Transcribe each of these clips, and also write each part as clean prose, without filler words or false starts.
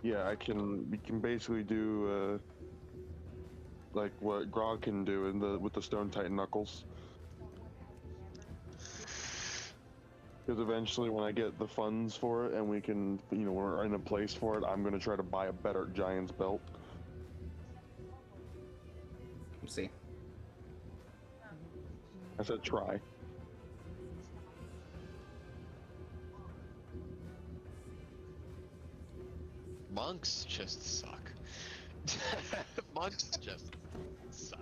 Yeah, I can. We can basically do like what Grog can do in the with the Stone Titan Knuckles. Because eventually, when I get the funds for it and we can, we're in a place for it, I'm gonna try to buy a better Giant's belt. We'll see. I said try. Monks just suck. Monks just suck.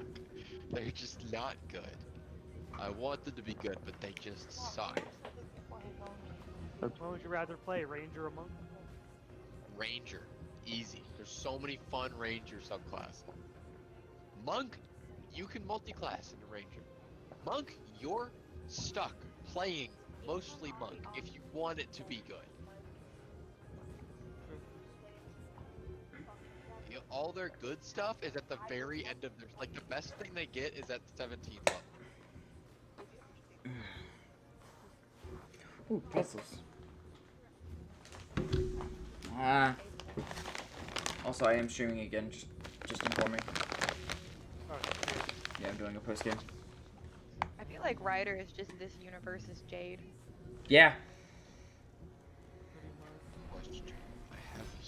They're just not good. I want them to be good, but they just suck. What would you rather play, Ranger or Monk? Ranger, easy. There's so many fun Ranger subclasses. Monk, you can multi-class into Ranger. Monk, you're stuck playing mostly Monk if you want it to be good. All their good stuff is at the very end of their, like, the best thing they get is at 17th level. Ooh, pretzels. Ah. Also, I am streaming again. Just inform me. Oh, Yeah, I'm doing a post game. I feel like Ryder is just this universe's Jade. Yeah. pretty much. Question. I have a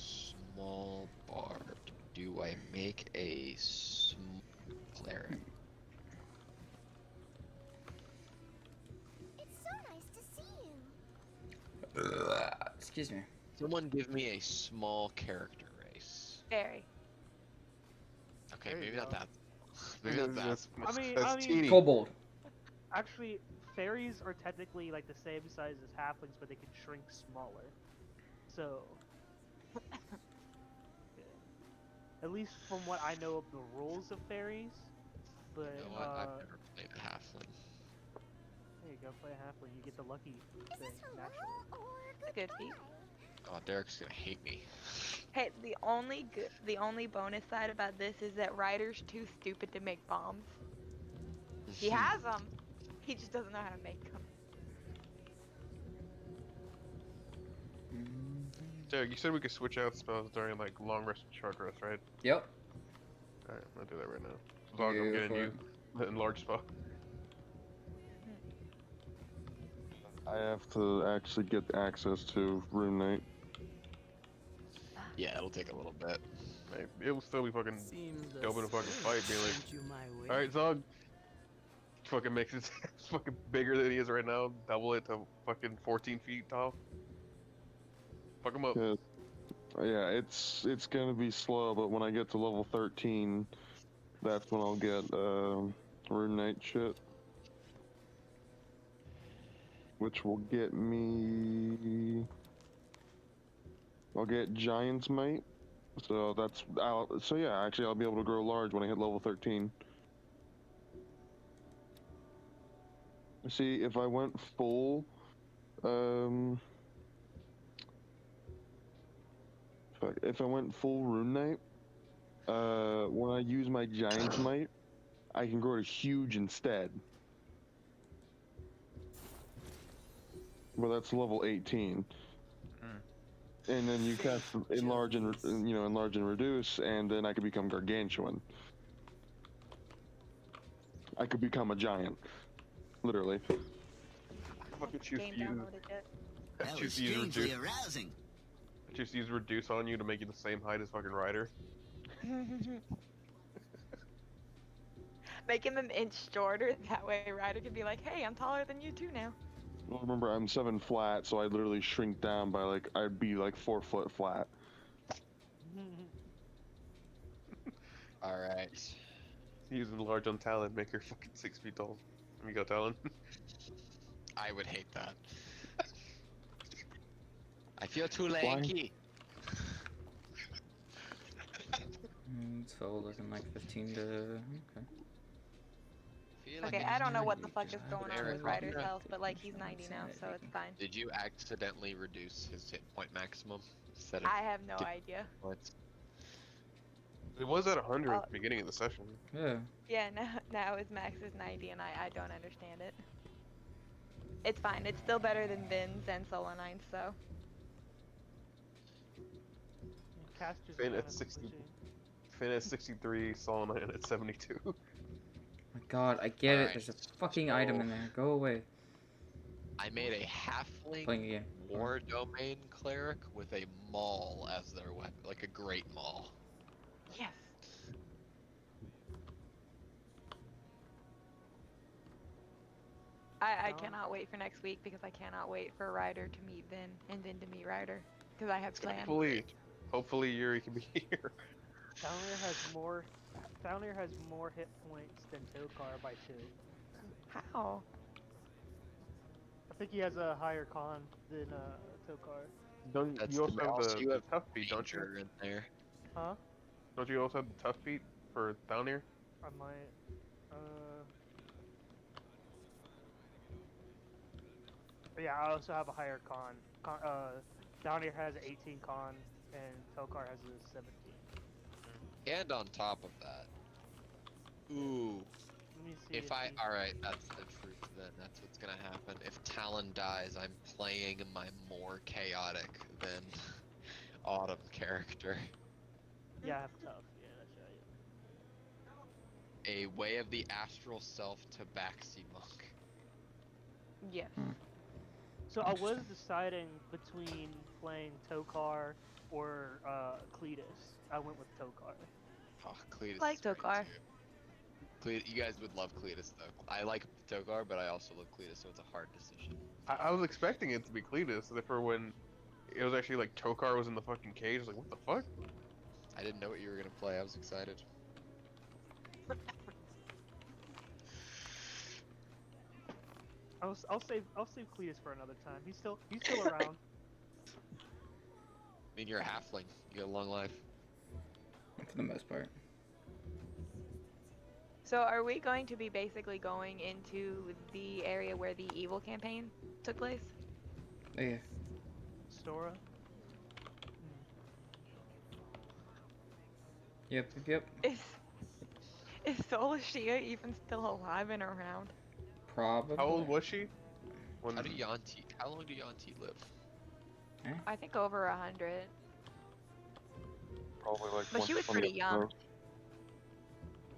small bard. Do I make a small cleric? It's so nice to see you. Excuse me. Someone give me a small character race. Fairy. Okay, There you maybe not go. that. Maybe not that. I mean, That's teeny. Kobold. Actually, fairies are technically like the same size as halflings, but they can shrink smaller. So, yeah. At least from what I know of the rules of fairies. But You know what? I've never played a halfling. there you go, play a halfling, you get the lucky Is thing this for naturally. Luna or It's a good feat. Oh, Derek's gonna hate me. Hey, the only bonus side about this is that Ryder's too stupid to make bombs. He has them. He just doesn't know how to make them. Derek, you said we could switch out spells during like long rest and short rest, right? Yep. Alright, I'll do that right now. As long as I'm Go getting for you it. the enlarged spell. I have to actually get access to Rune Knight. Yeah, it'll take a little bit. Right? It'll still be fucking Seems the dope in a fucking fight, being like, sent you my way. alright, Zog. Fucking makes it fucking bigger than he is right now. Double it to fucking 14 feet tall. Fuck him up. Yeah, it's gonna be slow, but when I get to level 13, that's when I'll get Rune Knight shit. Which will get me... I'll get Giant's Might. So that's so yeah, actually I'll be able to grow large when I hit level 13. See, if I went full if I went full Rune Knight, when I use my Giant's Might, I can grow to huge instead. Well, that's level 18. And then you cast enlarge and enlarge and reduce, and then I could become gargantuan. I could become a giant, literally. Fucking choose Game to use, downloaded yet? That choose was to use strangely reduce. arousing. Choose to use reduce on you to make you the same height as fucking Ryder. Make him an inch shorter. That way Ryder can be like, hey, I'm taller than you too now. Well, remember, I'm 7 flat, so I'd literally shrink down by like I'd be like 4 foot flat. Alright. Use enlarge on Talon, make her fucking 6 feet tall. Let me go, Talon. I would hate that. I feel too lanky. So looking like 15 to. Okay. Feel like Okay, I I don't know just- what the fuck is going on Eric, with Ryder's yeah. health, but like he's 90 now, so it's fine. Did you accidentally reduce his hit point maximum instead of I have no Did- idea. points? It was at 100 Oh. at the beginning of the session. Yeah. Yeah, now his max is 90 and I don't understand it. It's fine, it's still better than Vin's and Solanine, so. Caster's Finn man at on this 60. machine. Finn at 63, Solomon at 72. Oh my god, I get it. Alright, There's a fucking item in there. Go away. I made a halfling Playing again. war domain cleric with a maul as their weapon, like a great maul. Yes. I No. cannot wait for next week because I cannot wait for Ryder to meet Vin and Vin to meet Ryder because I have plans. Hopefully Yuri can be here. Foundry has more hit points than Tokar by 2. How? I think he has a higher con than Tokar. Don't That's you also the- have also the, you the have tough feat, don't you? Ranger in there. Huh? Don't you also have the tough feat for down here? I might. But yeah, I also have a higher con. Down here has 18 con, and Tokar has a 17. And on top of that, ooh, Let me see. if alright, that's the truth then. That's what's gonna happen. If Talon dies, I'm playing my more chaotic than Autumn character. Yeah, I have tough. Yeah, that's right. A Way of the Astral Self Tabaxi monk. Yes. So I was deciding between playing Tokar or Cletus. I went with Tokar. Oh, Cletus. Like is great, Tokar. too. You guys would love Cletus though. I like Tokar, but I also love Cletus, so it's a hard decision. I was expecting it to be Cletus, therefore when it was actually like Tokar was in the fucking cage, I was like, what the fuck? I didn't know what you were gonna play. I was excited. I'll save Cletus for another time. He's still around. I mean, you're a halfling. You got a long life. For the most part. So are we going to be basically going into the area where the evil campaign took place? Oh, yeah. Stora. Yep, yep, yep. Is Soul Shia even still alive and around? Probably. How old was she? When How long do Yanti live? I think over 100. Probably like. But she was 120 pretty young.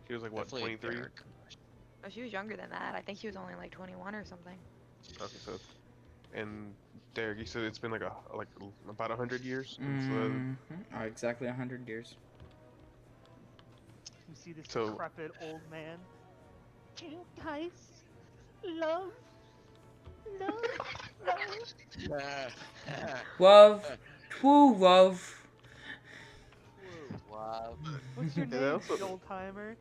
she was like what, Definitely a 23? Derek. Oh, she was younger than that. I think she was only like 21 or something. Okay, so and Derek, you said it's been like about 100 years since Exactly 100 years. You see this So- decrepit old man. Can you guys love? Love. True love. Wow. What's your Yeah, name, that's what- old timer?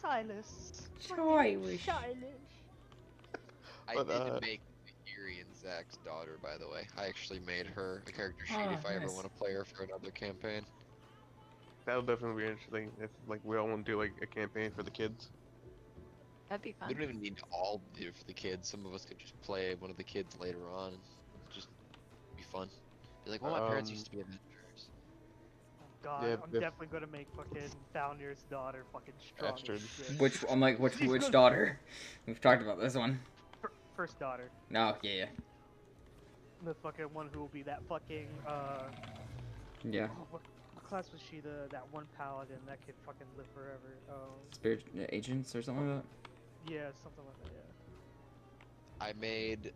Silas. Childish. Childish. I But, did make Eerie and Zach's daughter, by the way. I actually made her a character sheet Oh, if I ever nice. want to play her for another campaign. that'll definitely be interesting if like we all want to do like a campaign for the kids. That'd be We fun. don't even need to all do it for the kids. Some of us could just play one of the kids later on and just be fun. Be like, well, my parents used to be adventurers. Oh God, Yeah, I'm if- definitely gonna make fucking Founder's daughter fucking strong Bastard. as shit. Which I'm like, which daughter? We've talked about this one. First daughter. No, yeah, The fucking one who will be that fucking yeah. oh, what class was she? That one paladin that could fucking live forever. Spirit agents or something like that. Yeah, something like that. Yeah. I made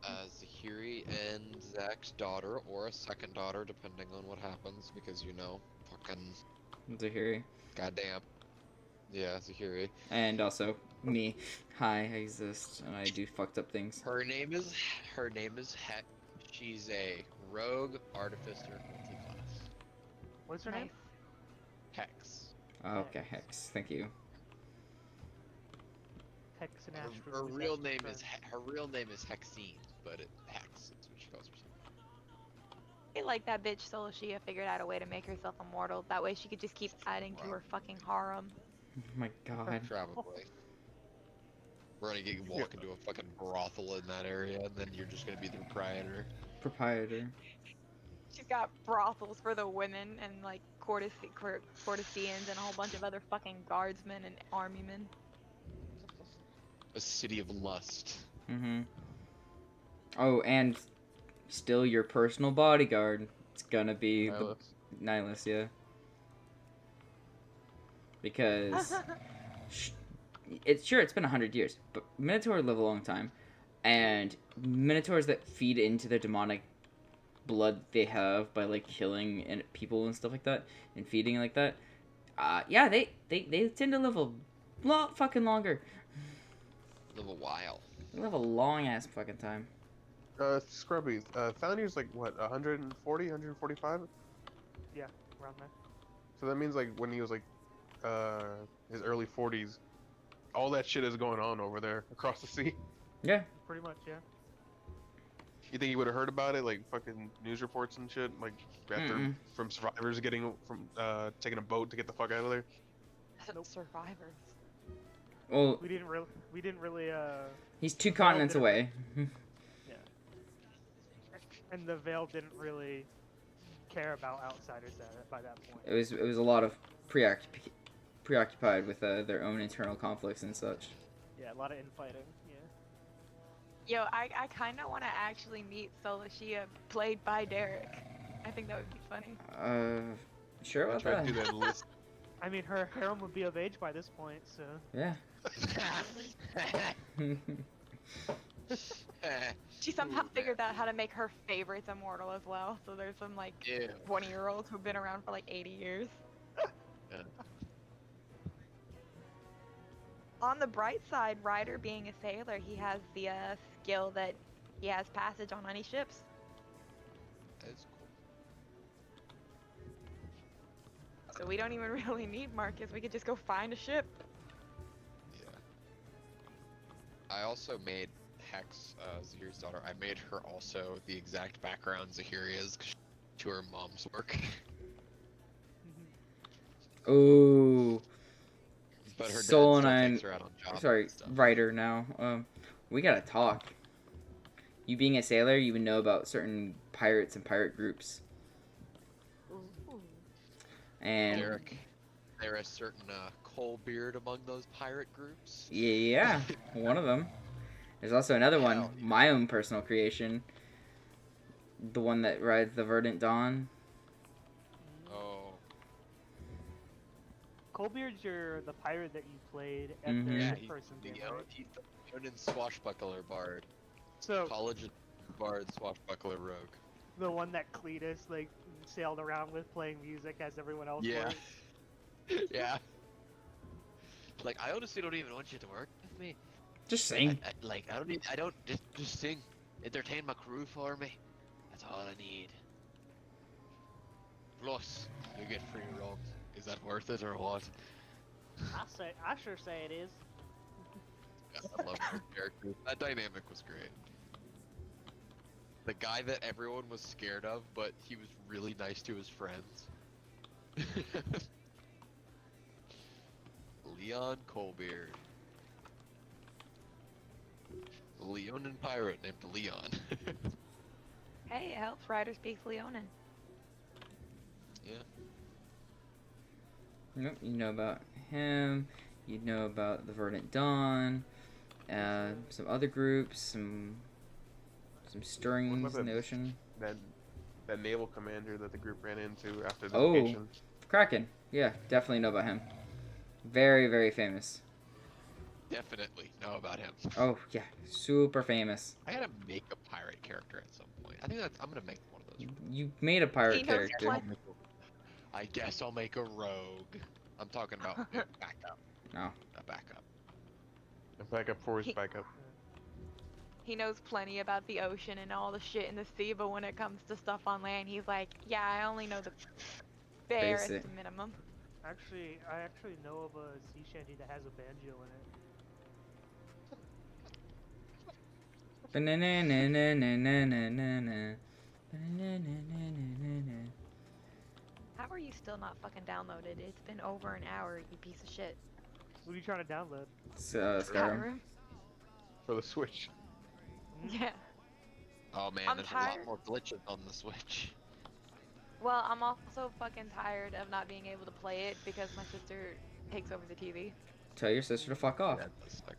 Zahiri and Zach's daughter, or a second daughter, depending on what happens, because you know, fucking Zahiri. goddamn. Yeah, Zahiri. And also me. Hi, I exist and I do fucked up things. Her name is Heck. She's a rogue artificer multi-class. What's her name? Nice. Hex. Oh, okay, Hex. Thank you. Hex and Her, Astro. her real name is Hexine, but Hex is what she calls herself. I like that bitch Soul Shia figured out a way to make herself immortal. That way she could just keep adding to her fucking harem. Oh my god. Probably. We're gonna walk into a fucking brothel in that area, and then you're just gonna be the proprietor. Proprietor. She's got brothels for the women and like courtesans and a whole bunch of other fucking guardsmen and armymen. A city of lust. Mm-hmm. Oh, and still your personal bodyguard. It's gonna be the Nihilus. Nihilus, yeah. Because it's been 100 years, but Minotaur live a long time, and Minotaurs that feed into their demonic blood they have by like killing people and stuff like that, and feeding like that. Yeah, they tend to live a lot fucking longer. Live a while. They live a long ass fucking time. Scrubby. Founder's like what, 140, 145? Around there. So that means like when he was like, his early 40s, all that shit is going on over there across the sea. Yeah. Pretty much, yeah. You think he would have heard about it, like fucking news reports and shit, like after from survivors getting from taking a boat to get the fuck out of there? Survivors. Well, We didn't really. he's 2 continents didn't- away. And the Veil didn't really care about outsiders by that point. It was a lot of preoccupied with their own internal conflicts and such. Yeah, a lot of infighting. Yeah. Yo, I kind of want to actually meet Solashia, played by Derek. I think that would be funny. Sure I about tried that? to do that list. I mean, her harem would be of age by this point, so. Yeah. She somehow figured out how to make her favorites immortal as well. So there's some like Ew. 20-year-olds who've been around for like 80 years. Yeah. On the bright side, Ryder being a sailor, he has the skill that he has passage on any ships. That's cool. So we don't even really need Marcus. We could just go find a ship. Yeah. I also made Hex, Zahir's daughter. I made her also the exact background Zahir is to her mom's work. Ooh. But her dad Soul still and I- takes her out on jobs Sorry, and stuff. writer now. We gotta talk. You being a sailor, you would know about certain pirates and pirate groups. And Derek, there is certain Coalbeard among those pirate groups. yeah, one of them. There's also another one, Hell yeah. my own personal creation. The one that rides the Verdant Dawn. Oh, Coalbeard's the pirate that you played at Mhm. the Yeah, next person game, right? he's the Conan swashbuckler bard. So College bard swashbuckler rogue. the one that Cletus like sailed around with playing music as everyone else Yeah. was. Yeah. Like, I honestly don't even want you to work with me. Just sing. I don't just sing. Entertain my crew for me. That's all I need. Plus, you get free robes. Is that worth it or what? I sure say it is. I love her character. That dynamic was great. The guy that everyone was scared of, but he was really nice to his friends. Leon Coalbeard. Leonin pirate named Leon. Hey, it helps Ryder speaks Leonin. Yeah. Nope, you know about him. You know about the Verdant Dawn. Some other groups. Some stirrings What about in the ocean. That naval commander that the group ran into after the Oh. vacation. Kraken. Yeah, definitely know about him. Very, very famous. Definitely know about him. Oh, yeah. Super famous. I gotta make a pirate character at some point. I think I'm gonna make one of those. You made a pirate He knows character. what- I guess I'll make a rogue. I'm talking about a backup. No. A backup. And backup for his He- backup. He knows plenty about the ocean and all the shit in the sea, but when it comes to stuff on land, he's like, yeah, I only know the barest Basic. minimum. Actually, I actually know of a sea shanty that has a banjo in it. Ba-na-na-na-na-na-na-na. Ba-na-na-na-na-na-na. How are you still not fucking downloaded? It's been over an hour, you piece of shit. What are you trying to download? Skyrim. Skyrim? For the Switch. Yeah. Oh man, I'm there's a lot tired. more glitches on the Switch. Well, I'm also fucking tired of not being able to play it because my sister takes over the TV. Tell your sister to fuck off. That does suck.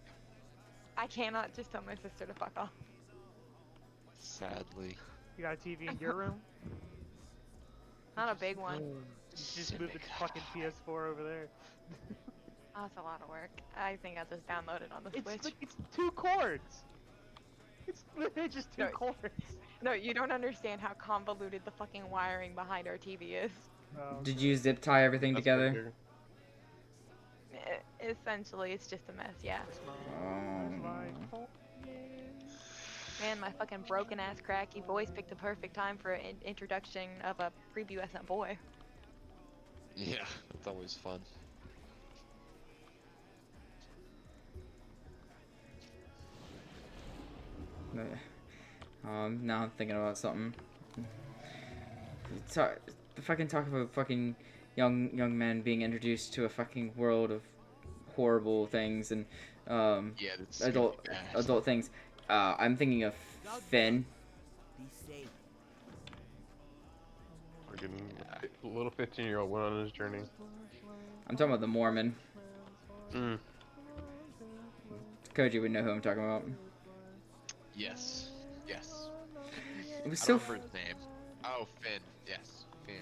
I cannot just tell my sister to fuck off. Sadly. You got a TV in your room? Not a big one. Just move the fucking PS4 over there. Oh, that's a lot of work. I think I just downloaded on the Switch. It's 2 cords. It's literally just 2 No. cords. No, you don't understand how convoluted the fucking wiring behind our TV is. Oh, Did you zip tie everything That's together? bigger. Essentially, it's just a mess, yeah. Man, my fucking broken ass cracky voice picked the perfect time for an introduction of a prepubescent boy. Yeah, that's always fun. Now I'm thinking about something. The fucking talk about fucking young men being introduced to a fucking world of horrible things and Yeah, that's adult things. I'm thinking of Finn. Freaking little 15-year-old went on his journey. I'm talking about the Mormon. Mm. Koji would know who I'm talking about. Yes. Yes. It was I so. don't remember his name. Oh, Finn. Yes, Finn.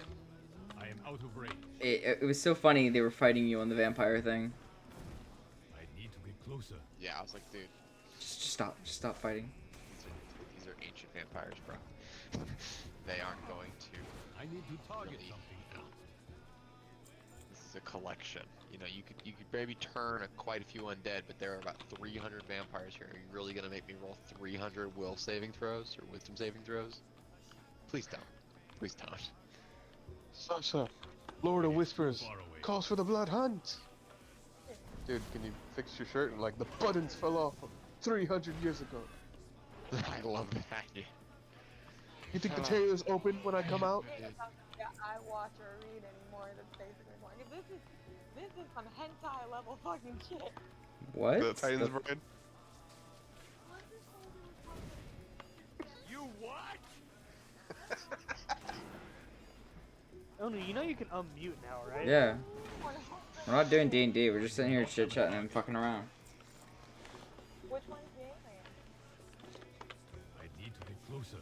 I am out of range. It was so funny they were fighting you on the vampire thing. I need to get closer. Yeah, I was like, dude, Just stop fighting. these are ancient vampires, bro. They aren't going to. I need to target Really? something. This is a collection. You know, you could maybe turn quite a few undead, but there are about 300 vampires here. Are you really gonna make me roll 300 will saving throws or wisdom saving throws? Please don't. Please don't. Sasha, Lord of Whispers, Far away. calls for the blood hunt. Dude, can you fix your shirt? And like the buttons fell off 300 years ago. I love that. Yeah. You think the tailor's open when I come out? Yeah, I watch or read anymore. That's basically one. This is some hentai level fucking shit. What? The Titans Bride. You what? Onu, you know you can unmute now, right? Yeah. We're not doing D&D. We're just sitting here chit chatting and fucking around. Which one's the alien? I need to get closer.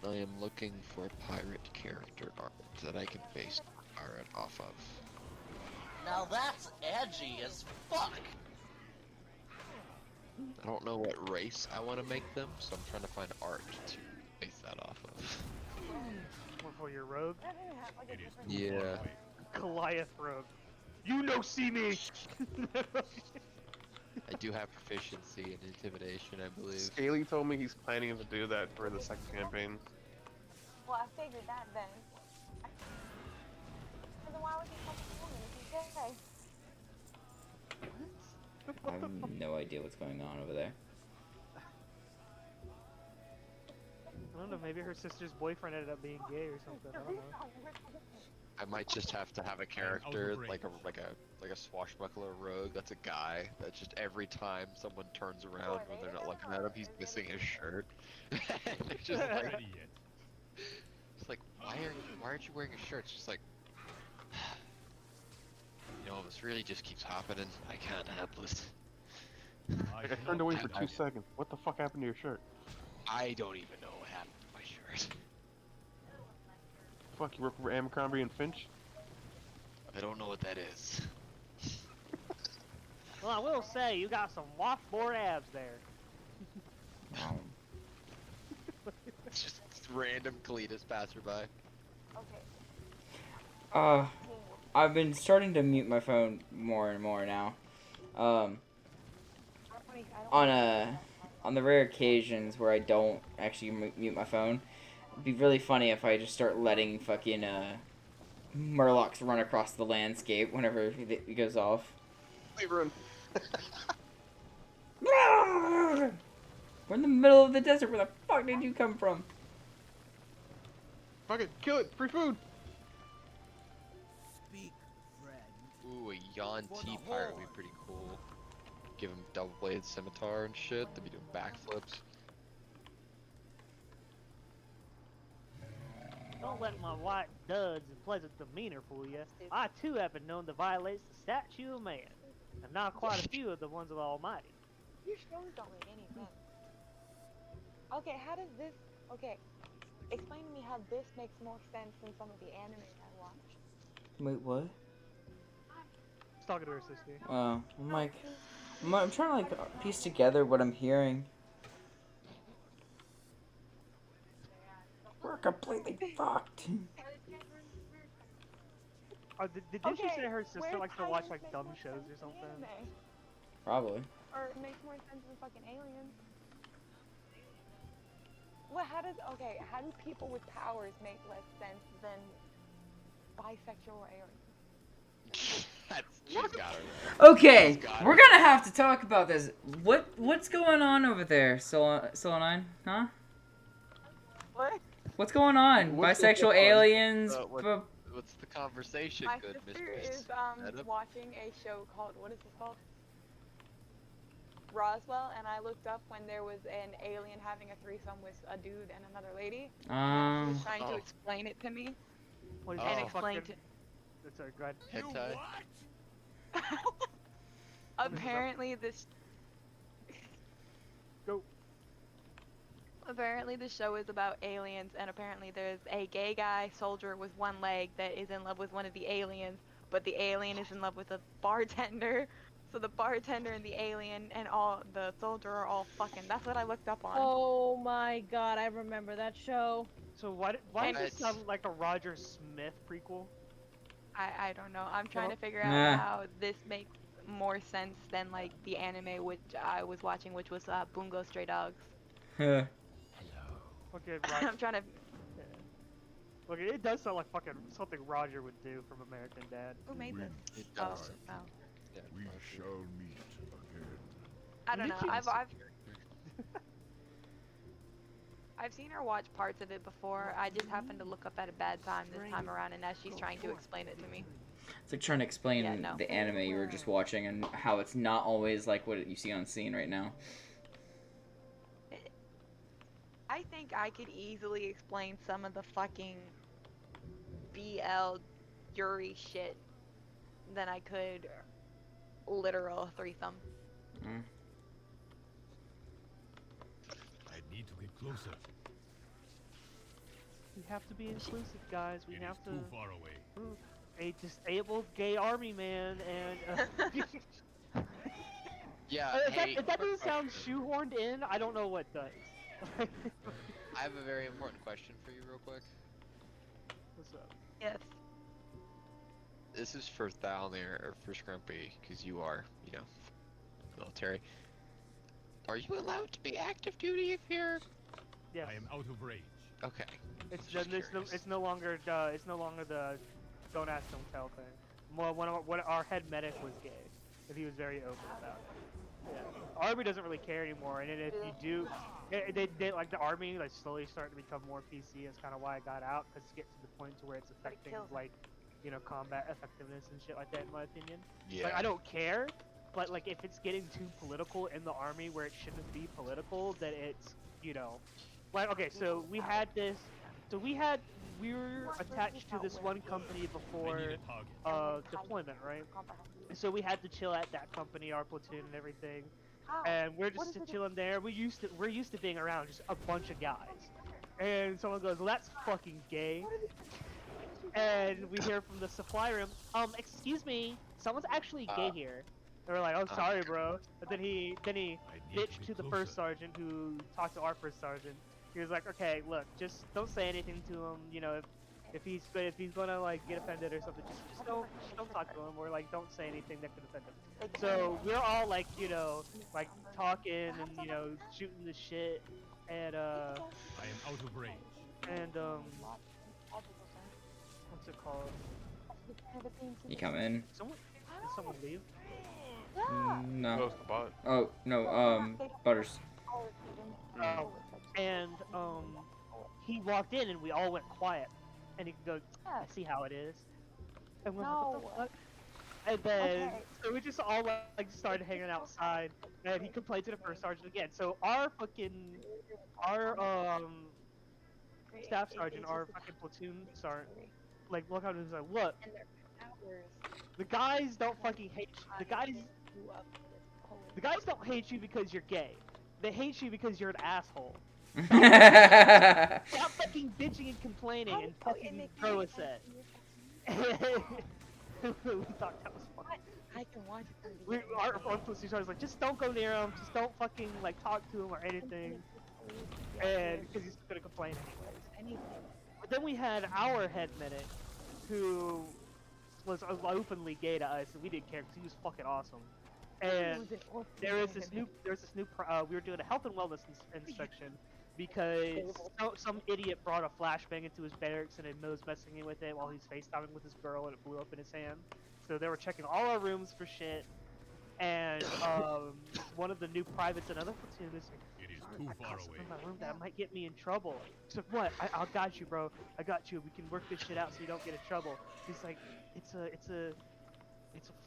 I am looking for a pirate character art that I can base pirate off of. Now that's edgy as fuck. I don't know what race I want to make them, so I'm trying to find art to base that off of. Or for your rogue? That didn't have like a It is different. too Yeah. far away. Goliath rogue. You no see me! I do have proficiency in intimidation, I believe. Scaly told me he's planning to do that for the second campaign. Well, I figured that then. Then why would he come to woman if he's gay? I have no idea what's going on over there. I don't know, maybe her sister's boyfriend ended up being gay or something. I don't know. I might just have to have a character like a swashbuckler rogue. That's a guy that just every time someone turns around when they're not looking at him, he's missing his shirt. They're just Not like, ready yet. it's like, why aren't you wearing a shirt? It's just like, you know, this really just keeps happening. I can't help it. Like I turned away for 2 seconds. What the fuck happened to your shirt? I don't even know what happened to my shirt. Fuck, you work for Abercrombie and Finch? I don't know what that is. Well, I will say, you got some washboard abs there. It's just random Cletus passerby. Okay. I've been starting to mute my phone more and more now. On the rare occasions where I don't actually mute my phone, it'd be really funny if I just start letting fucking Murlocs run across the landscape whenever it goes off. Everyone. We're in the middle of the desert. Where the fuck did you come from? Fuck it, kill it, free food! Speak, friend. Ooh, a Yon T pirate would be pretty cool. Give him double-bladed scimitar and shit. They'd be doing backflips. Don't let my white duds and pleasant demeanor fool you. I too have been known to violate the statute of man, and not quite a few of the ones of the Almighty. Your stories don't make any sense. Okay, how does this? Okay, explain to me how this makes more sense than some of the anime I watch. Wait, what? She's talking to her sister. Oh, I'm like, I'm trying to like piece together what I'm hearing. We're completely fucked. Didn't she say her sister where's likes to how watch this like makes dumb more shows sense or than something? anime? Probably. Or it makes more sense than fucking aliens. Well, how do people with powers make less sense than bisexual or aliens? That's she's got it. Okay, She's got we're it. gonna have to talk about this. What's going on over there, Solanine? Huh? What? What's going on? What's Bisexual going on? aliens. What's the conversation, My good sister mistress? is Madam? watching a show called, what is this called? Roswell, and I looked up when there was an alien having a threesome with a dude and another lady. She was trying to Oh. explain it to me. What is Oh. that? And explain Fucking... Sorry, go ahead. Hentai? Apparently this Go. Apparently the show is about aliens, and apparently there's a gay guy soldier with one leg that is in love with one of the aliens, but the alien is in love with a bartender. So the bartender and the alien and all the soldier are all fucking. That's what I looked up on. Oh my god, I remember that show. So why And does this it's- sound like a Roger Smith prequel? I don't know. I'm trying to figure Nah. out how this makes more sense than like the anime which I was watching, which was Bungo Stray Dogs. Huh. Okay, I'm Roger. trying to. Look, it does sound like fucking something Roger would do from American Dad. Who made this? It Oh, does. oh. Yeah, We Roger. shall meet again. I don't know. Nikki's- I've seen her watch parts of it before. I just happened to look up at a bad time this time around, and now she's trying to explain it to me. It's like trying to explain Yeah, no. the anime you were just watching and how it's not always like what you see on scene right now. I think I could easily explain some of the fucking BL Yuri shit than I could literal threesome. Mm. I need to get closer. We have to be inclusive, guys. We It have is to. too far away. A disabled gay army man and. Yeah, hey, if that doesn't sound shoehorned in, I don't know what does. I have a very important question for you real quick. What's up? Yes. This is for Thalnir, or for Scrumpy, because you are, military. Are you allowed to be active duty if you're... Yes. I am out of range. Okay. It's Just it's no, curious. it's no longer the don't ask, don't tell thing. More when our head medic was gay, if he was very open about it. Yeah. Army doesn't really care anymore, and then if you do, they like the army like slowly starting to become more PC. That's kind of why I got out, because it's getting to the point to where it's affecting kills like, combat effectiveness and shit like that. In my opinion, Yeah. like I don't care, but like if it's getting too political in the army where it shouldn't be political, then it's like okay, so we had this, we were attached to this one company I before need a target. deployment, right? So we had to chill at that company, our platoon and everything, and we're just chilling there. We're used to being around just a bunch of guys, and someone goes, "Well, that's fucking gay," and we hear from the supply room, "Excuse me, someone's actually gay here." And we're like, "Oh, sorry, bro." But then he I need bitched to get the closer. first sergeant who talked to our first sergeant. He was like, "Okay, look, just don't say anything to him. If he's gonna like get offended or something, just don't talk to him, or like don't say anything that could offend him." So we're all like like talking and shooting the shit, and I am out of range. what's it called? You come in? Did someone leave? No. Close the bot. Oh no. Butters. Oh, and he walked in and we all went quiet, and he goes, "I see how it is," and we're like, "What the fuck?" And then so we just all like started hanging outside, and he complained to the first sergeant again. So our staff sergeant, our fucking platoon sergeant, like look out and was like, "Look, the guys don't fucking hate you. The guys don't hate you because you're gay. They hate you because you're an asshole. Stop fucking bitching and complaining and fucking throw a set. We thought that was fun. I can watch it. Our police was like, just don't go near him, just don't fucking like talk to him or anything, and because he's gonna complain anyways. But then we had our head medic, who was openly gay to us, and we didn't care because he was fucking awesome. And there's this new, we were doing a health and wellness inspection because some idiot brought a flashbang into his barracks and was messing with it while he's FaceTiming with his girl, and it blew up in his hand. So they were checking all our rooms for shit, and one of the new privates in another platoon is like, It is too far away. in my room that might get me in trouble. He's like, what? I got you, bro. I got you. We can work this shit out so you don't get in trouble. He's like, it's a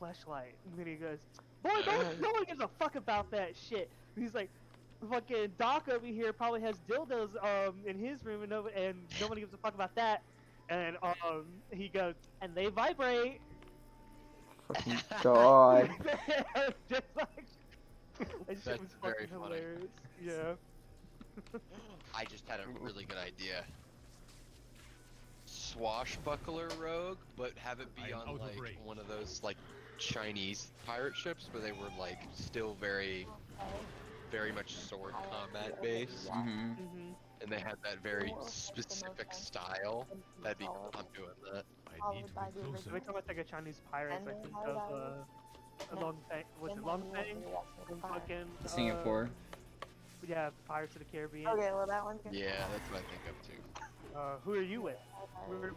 fleshlight. And then he goes, boy, no one gives a fuck about that shit. And he's like, fucking Doc over here probably has dildos in his room, and nobody gives a fuck about that. And he goes, and they vibrate. Fucking God. Just like, that shit That's was very fucking funny. hilarious. Yeah. I just had a really good idea. Swashbuckler rogue, but have it be I am on out of like range. one of those like Chinese pirate ships where they were like still very much sword combat based, Mhm. and they had that very specific style. That'd be cool. I'm doing that. I need to be Every closer. time I think of Chinese pirates, I think of Long Fang. Was it Long Fang? From fucking Singapore. Yeah, Pirates of the Caribbean. Okay, well that one's good. Yeah, that's what I think of too. Who are you with?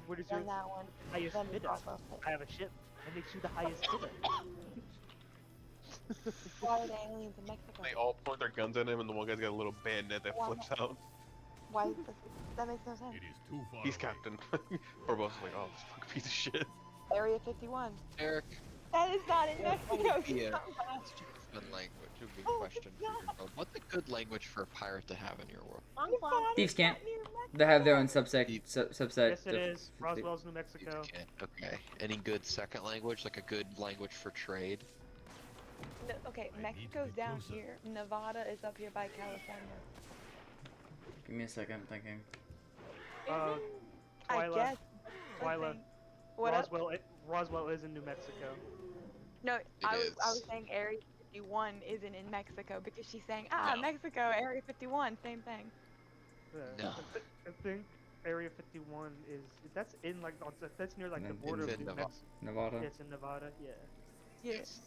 Where does your Then that one. highest Then bidder? Bravo. I have a ship. That makes you the highest bidder. Why are the aliens in Mexico? They all point their guns at him, and the one guy's got a little bayonet that flips out. Why? That makes no sense. It is too far He's away. captain. Barbosa's like, oh, this fucking piece of shit. Area 51. Eric, That is not in Mexico. yeah. Come Good language would be Oh, a question for your world. What's a good language for a pirate to have in your world? on. Thieves can't. They have their own subset. Subset. Yes, it is. Roswell's, New Mexico. Okay. Any good second language, like a good language for trade? No, okay, I need to Mexico's be down closer. here. Nevada is up here by California. Give me a second. I'm thinking. I Twyla. guess. Twyla. What up? Roswell is in New Mexico. No, I was is. saying Area 51 isn't in Mexico because she's saying, No. Mexico, Area 51, same thing. Yeah. No. I think Area 51 is that's in like that's near like the It's border in of New Nevada. Mexico. Nevada. It's in Nevada. Yeah. Yeah. Yes.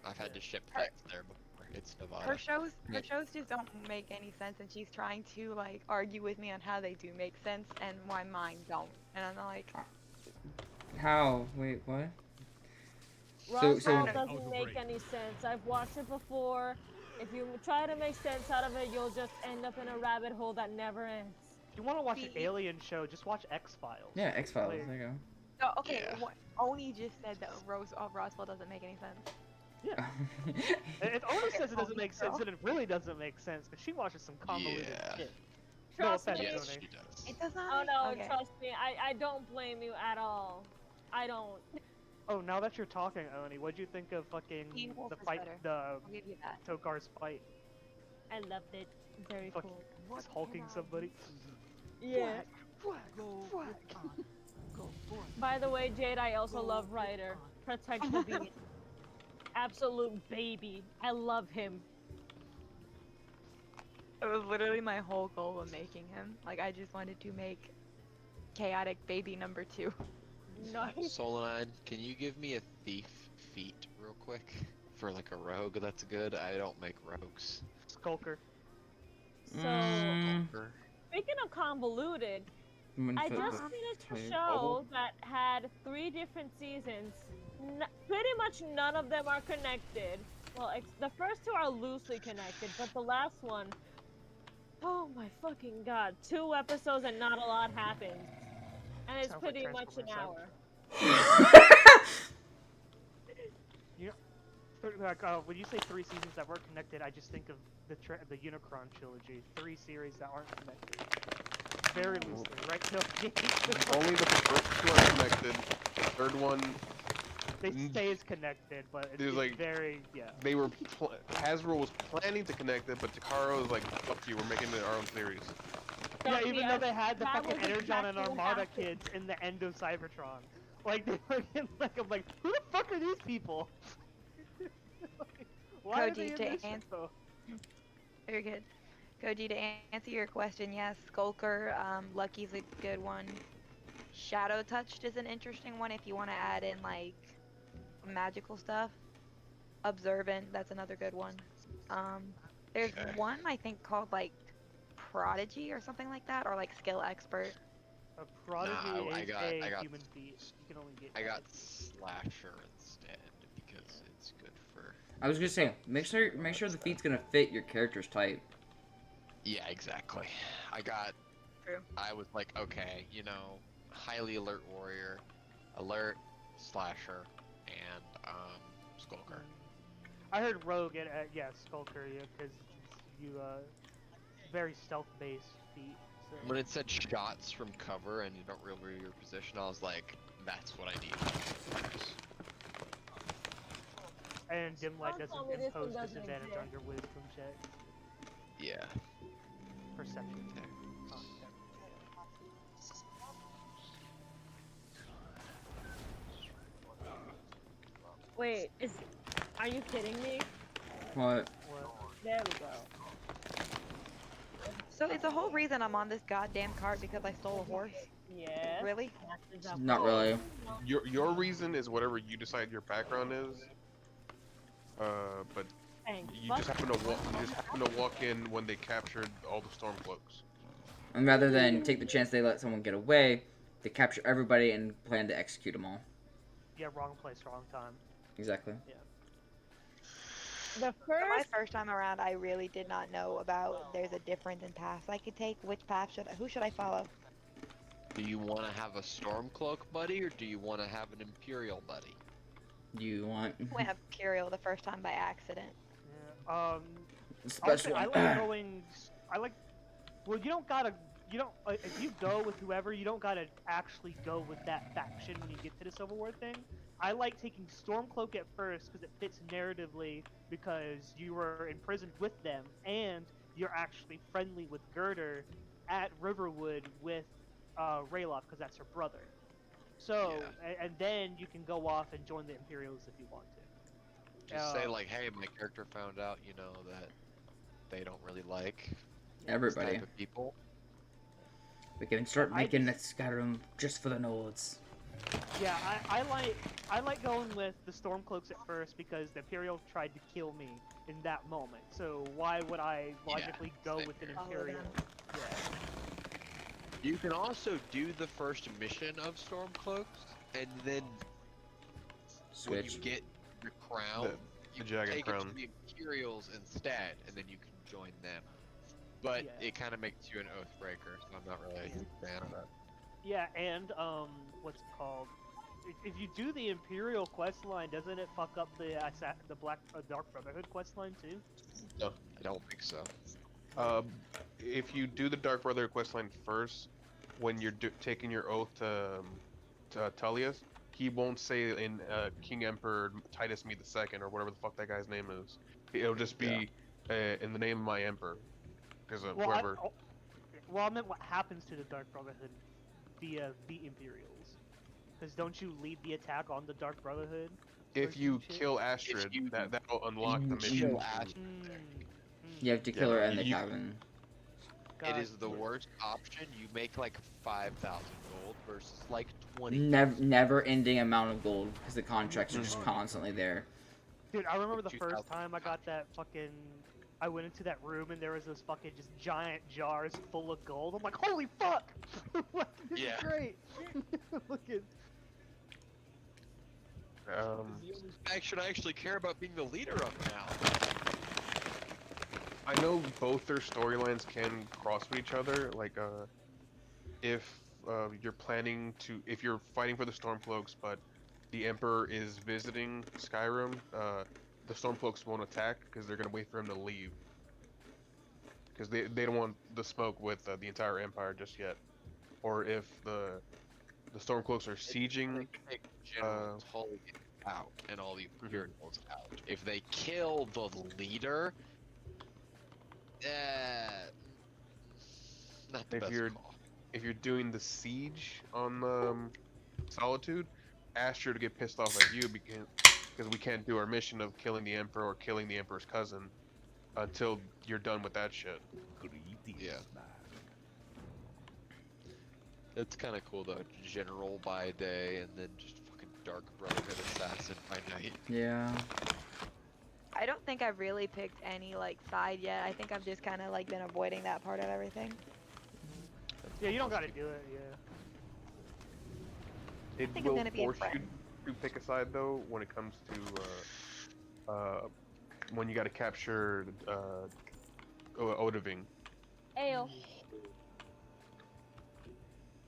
I've had to ship Her- things there before. It's Nevada. Her shows Yeah. just don't make any sense, and she's trying to like argue with me on how they do make sense and why mine don't. And I'm like, How? Wait, what? Roswell so- doesn't make any sense. I've watched it before. If you try to make sense out of it, you'll just end up in a rabbit hole that never ends. If you want to watch an See? alien show, just watch X-Files. Yeah, X Files. Like- There you oh, okay, Yeah. what, Oni just said that Roswell doesn't make any sense. go. If Oni says it doesn't make Girl. sense, then it really doesn't make sense because she watches some convoluted Yeah. shit. Trust no me. offense, Yes, Oni. she does. It does Oh not. no, okay. trust me. I don't blame you at all. I don't. Oh, now that you're talking, Oni, what'd you think of fucking Teen Wolf the is fight, better. the I'll give you that. Tokar's fight? I loved it. Very Fucking cool. just hulking somebody. Yeah. By the way, Jade, I also love Ryder. Protect the beat. Absolute baby. I love him. It was literally my whole goal of making him. Like, I just wanted to make chaotic baby number 2. Nice. Solanine, can you give me a thief feat real quick? For like a rogue, that's good. I don't make rogues. Skulker. So, Skulker. speaking of convoluted, I just finished a Hey, show that had 3 different seasons. Pretty much none of them are connected. Well, the first 2 are loosely connected, but the last one, oh my fucking god, 2 episodes and not a lot happens. And it's Sounds like pretty much an Transformers, hour. Like, when you say 3 seasons that weren't connected, I just think of the Unicron trilogy. 3 series that aren't connected. Very loosely, right? No, Only the first 2 are connected. The third one They say it's connected, but it's, There's, like, very They were Hasbro was planning to connect it, but Takara was like, "Fuck you, we're making our own series." Yeah, even though they had the that fucking was Energon and exactly what Armada happened. kids in the end of Cybertron. Like, they were in, like, I'm like, who the fuck are these people? Like, why are they Koji, in to this answer. show? Very good. Koji, to answer your question, yes, Skulker, Lucky's a good one. Shadow Touched is an interesting one if you want to add in, like, magical stuff. Observant, that's another good one. There's Okay. one, I think, called, like, Prodigy or something like that, or, like, Skill Expert. A Prodigy Nah, I is got- a I got- human feat. You can only get I got that. Slasher instead because it's good for. I was gonna say, make sure the feat's gonna fit your character's type. Yeah, exactly. True. I was like, okay, you know, highly alert warrior, alert, slasher, and skulker. I heard Rogue and yeah, Skulker, yeah, because you very stealth-based feat. So. When it said shots from cover and you don't remember your position, I was like, that's what I need. And dim light Don't tell doesn't me this one impose doesn't disadvantage on exist. your wisdom check. Yeah. Perception. Okay. Oh, Wait, are you kidding me? What? There we go. So is the whole reason I'm on this goddamn cart because I stole a horse? Yes. Really? Not really. Your reason is whatever you decide your background is. But Thanks. you just happen to walk in when they captured all the Stormcloaks. And rather than take the chance they let someone get away, they capture everybody and plan to execute them all. Yeah, wrong place, wrong time. Exactly. Yeah. The For my first first time around, I really did not know about there's a difference in paths I could take. Which path who should I follow? Do you want to have a Stormcloak buddy or do you want to have an Imperial buddy? You want I went Imperial the first time by accident. Yeah. I would say special I one. like going. I like. Well, you don't gotta. You don't. If you go with whoever, you don't gotta actually go with that faction when you get to the Civil War thing. I like taking Stormcloak at first because it fits narratively because you were imprisoned with them and you're actually friendly with Girder at Riverwood with Rayloff because that's her brother. So, and then you can go off and join the Imperials if you want to. Just say like, hey, my character found out, you know, that they don't really like Everybody. this type of people. We can start making a Skyrim just for the Nords. Yeah, I like going with the Stormcloaks at first because the Imperial tried to kill me in that moment. So why would I logically go with an Imperial? Yeah. You can also do the first mission of Stormcloaks, and then when you Switch. get your crown, you the Jagged take Crown. it to the Imperials instead, and then you can join them. But it kind of makes you an Oathbreaker, so I'm not really a huge fan of that. Yeah, and what's it called? If you do the Imperial quest line, doesn't it fuck up the Dark Brotherhood quest line too? No, I don't think so. If you do the Dark Brother questline first, when you're taking your oath to Tullius, he won't say in King Emperor Titus Me II or whatever the fuck that guy's name is. It'll just be in the name of my emperor, because of whoever. I meant what happens to the Dark Brotherhood via the Imperials. Because don't you lead the attack on the Dark Brotherhood? If you kill Astrid, that'll unlock the mission. You have to kill her in the cabin. It is the worst option. You make like 5,000 gold versus like 20. Never ending amount of gold because the contracts are just constantly there. Dude, I remember the first time I got that fucking... I went into that room and there was those fucking just giant jars full of gold. I'm like, holy fuck! Like, this is great! Look at... I should actually care about being the leader of now. I know both their storylines can cross with each other. Like, if you're planning to, if you're fighting for the Stormcloaks, but the Emperor is visiting Skyrim, the Stormcloaks won't attack because they're gonna wait for him to leave. Because they don't want the smoke with the entire Empire just yet. Or if the Stormcloaks are sieging, out, and all the Imperials out. If they kill the leader, not the best call. If you're doing the siege on Solitude, ask her to get pissed off at you because we can't do our mission of killing the Emperor or killing the Emperor's cousin until you're done with that shit. Yeah. It's kind of cool though. General by day, and then just fucking Dark Brotherhood assassin by night. Yeah. I don't think I've really picked any like side yet. I think I've just kind of like been avoiding that part of everything. Yeah, you don't gotta do it. Yeah. It think I'm will gonna be a force you friend. to pick a side though when it comes to when you got to capture Odoving. Ayo.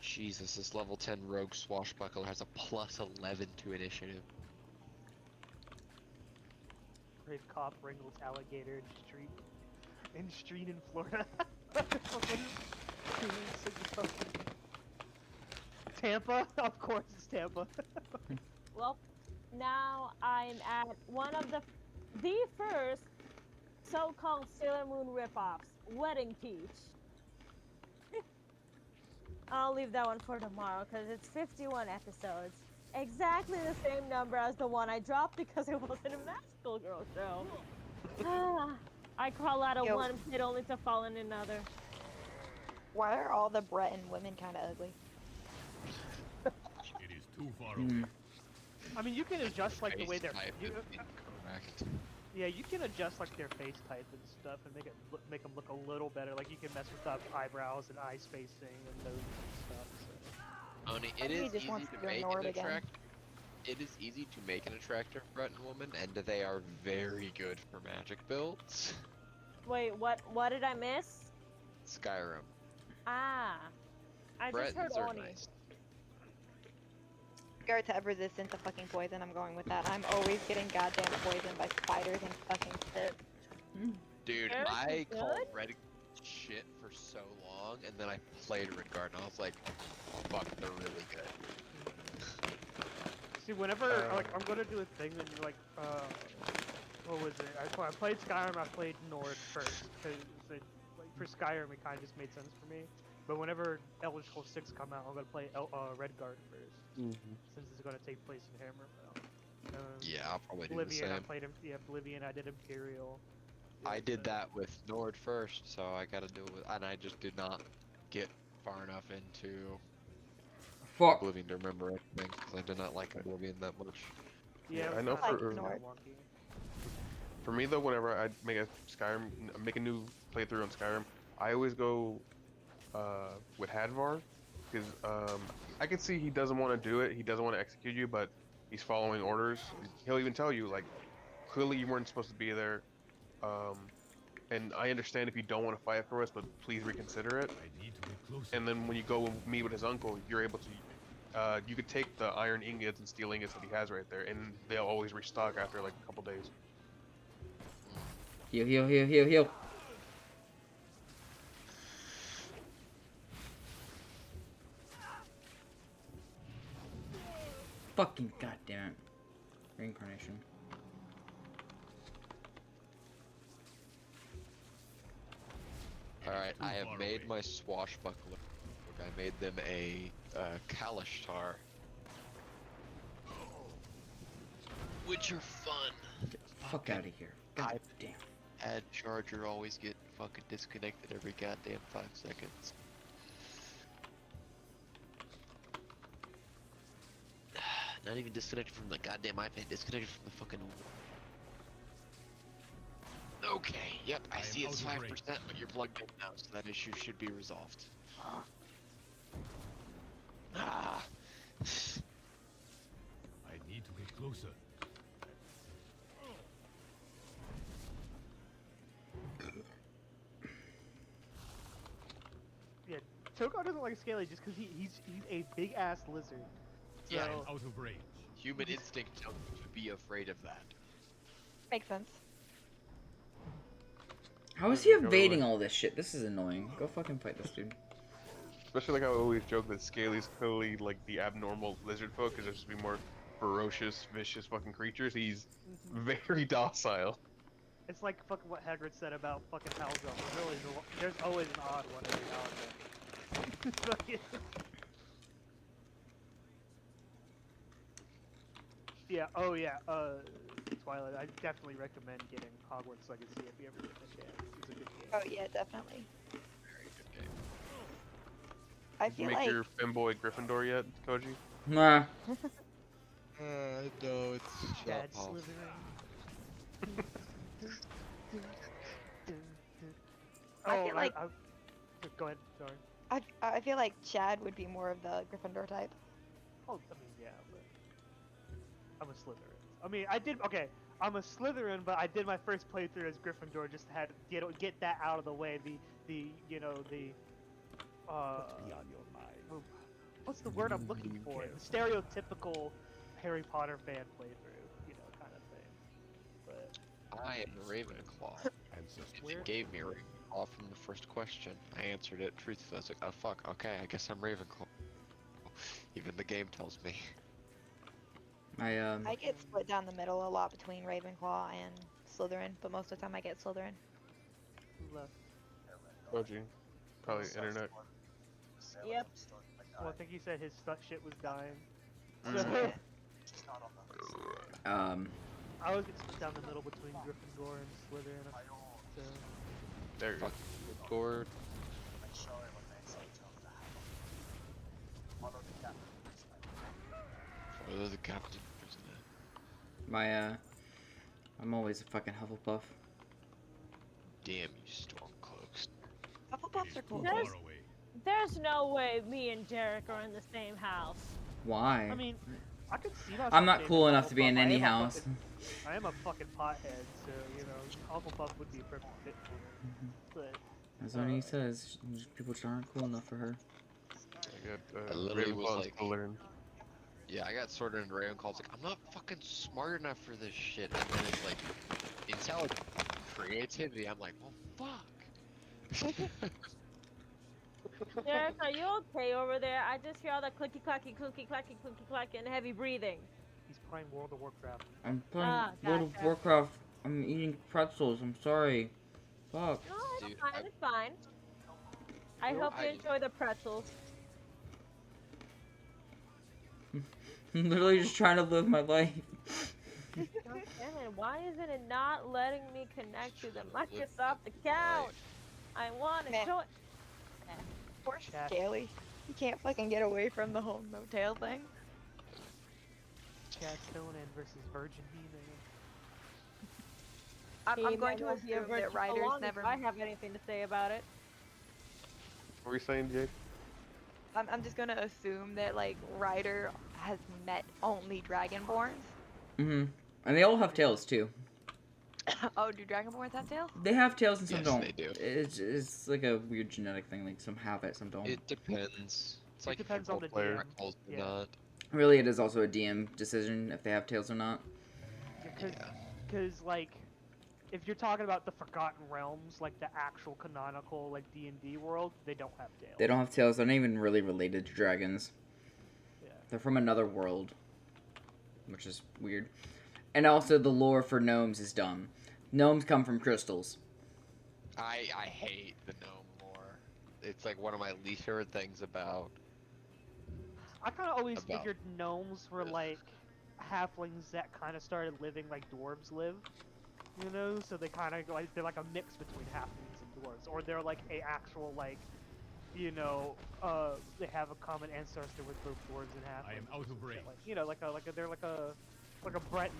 Jesus, this level 10 rogue swashbuckler has a +11 to initiative. Great cop wrangles alligator in street in Florida. Tampa? Of course it's Tampa. Well, now I'm at one of the first so-called Sailor Moon ripoffs, Wedding Peach. I'll leave that one for tomorrow because it's 51 episodes. Exactly the same number as the one I dropped because it wasn't a Magical Girl show. I call out a Yo. one pit only to fall in another. Why are all the Breton women kind of ugly? It is too far away. I mean, you can adjust like the way they're. Face type is incorrect. Yeah, you can adjust like their face type and stuff, and make them look a little better. Like you can mess with eyebrows and eye spacing and nose and stuff. So. Oni, I it think he is just easy wants to to make ignore an it again. attractive. It is easy to make an attractive Breton woman, and they are very good for magic builds. Wait, what did I miss? Skyrim. Ah, I just heard Bretons are Oni. nice. Regard to resistant to fucking poison, I'm going with that. I'm always getting goddamn poisoned by spiders and fucking shit. Dude, They're I good? called Red shit for so long, and then I played Redguard, and I was like, fuck, they're really good. See, whenever like I'm gonna do a thing, and like what was it? I played Skyrim. I played Nord first because like for Skyrim it kind of just made sense for me. But whenever Elder Scrolls 6 come out, I'm gonna play Redguard first, since it's gonna take place in Hammerfell. Yeah, I'll probably do Oblivion, the I same. played Oblivion. I did Imperial. I did that with Nord first, so I gotta do it with, and I just did not get far enough into Fuck. Oblivion to remember everything, because I did not like Oblivion that much. Yeah, I know I like for Nord. For me though, whenever I make a new playthrough on Skyrim, I always go with Hadvar, because I can see he doesn't want to do it, he doesn't want to execute you, but he's following orders. He'll even tell you like, clearly you weren't supposed to be there, and I understand if you don't want to fight for us, but please reconsider it. I need to get closer. And then when you go meet with his uncle, you're able to, you could take the iron ingots and steel ingots that he has right there, and they'll always restock after like a couple days. Heal, heal, heal, heal, heal. Fucking goddamn it. Reincarnation. Alright, Too I have far made away. my swashbuckler. I made them a Kalashtar. Which are fun. Get the fuck out of here. God damn. Add charger always get fucking disconnected every goddamn 5 seconds. Not even disconnected from the goddamn iPad, disconnected from the fucking. Okay, yep, I I see am it's out 5%, of range. but you're plugged in now, so that issue should be resolved. Ah. I need to get closer. Yeah, Togar doesn't like Scaly just because he's a big ass lizard. So, Yeah, I am out of range. Human instinct tells you to be afraid of that. Makes sense. How is he evading all this shit? This is annoying. Go fucking fight this dude. Especially like I always joke that Scaly's clearly like the abnormal lizard folk, because there's just be more ferocious, vicious fucking creatures. He's very docile. It's like fucking what Hagrid said about fucking House Elves. There's always an odd one every now and then. Fucking- yeah, oh yeah, Twilight, I definitely recommend getting Hogwarts Legacy if you ever get the chance. It's a good game. Oh yeah, definitely. Very good game. I Did you feel make like your femboy Gryffindor yet, Koji? Nah. No, it's Chad not possible. Slytherin. I Oh, feel like- go ahead, sorry. I feel like Chad would be more of the Gryffindor type. Oh, I mean, yeah, but I'm a Slytherin. I mean, I'm a Slytherin, but I did my first playthrough as Gryffindor just to get that out of the way. What's the word I'm looking for? The stereotypical Harry Potter fan playthrough, kind of thing. But I am a Ravenclaw. Ancestors. It gave me a Ravenclaw from the first question. I answered it truthfully. I was like, oh fuck, okay, I guess I'm Ravenclaw. Even the game tells me. I get split down the middle a lot between Ravenclaw and Slytherin, but most of the time I get Slytherin. who left? Koji. Probably internet. Yep. Well, I think he said his shit was dying. Mm. I always get split down the middle between Gryffindor and Slytherin. So. There you go. Fuck. Gord. Follow the captain, isn't it? I'm always a fucking Hufflepuff. Damn you, Stormcloaks. Hufflepuffs are cool. There's, there's no way me and Derek are in the same house. Why? I mean, I could see myself. I'm not being cool a enough to be in Hufflepuff. any house. I am a fucking pothead, so Hufflepuff would be a perfect fit for me. But That's what he says. People just aren't cool enough for her. I got I literally was Ravenclaws like- to learn. Yeah, I got sorted into Ravenclaw. I was like, I'm not fucking smart enough for this shit. And then it's like, intelligence, creativity. I'm like, well, fuck. Derek, are you okay over there? I just hear all the clicky clacky, clicky clacky, clicky clacky, and heavy breathing. he's playing World of Warcraft. I'm playing Ah, World of gotcha. Warcraft. I'm eating pretzels. I'm sorry. Fuck. No, it's Dude, fine. It's fine. I hope you I- enjoy the pretzels. I'm literally just trying to live my life. God damn it, why isn't it not letting me connect to the Microsoft account? I want to Man. join. Poor Chat. Scaly. He can't fucking get away from the whole motel thing. Chad Conan versus Virgin He-Man. I'm going to He-Man will be a assume that virgin writers so long never. if I have anything to say about it. What were you saying, Jake? I'm just gonna assume that like Ryder has met only Dragonborns. And they all have tails too. Oh, do Dragonborns have tails? They have tails and some Yes, don't. they do. It's like a weird genetic thing. Like some have it, some don't. It depends. It's It like depends if on you're the both player. Dracos or Yeah. not. Really, it is also a DM decision if they have tails or not. Because like, if you're talking about the Forgotten Realms, like the actual canonical like D&D world, they don't have tails. They don't have tails. They're not even really related to dragons. Yeah. They're from another world, which is weird. And also, the lore for gnomes is dumb. Gnomes come from crystals. I hate the gnome lore. It's like one of my least favorite things about. I kind of always About- figured gnomes were like halflings that kind of started living like dwarves live, so they kind of like they're like a mix between halflings and dwarves, or they're like a actual like, they have a common ancestor with both dwarves and halflings. I am out of range. Like they're like a Breton,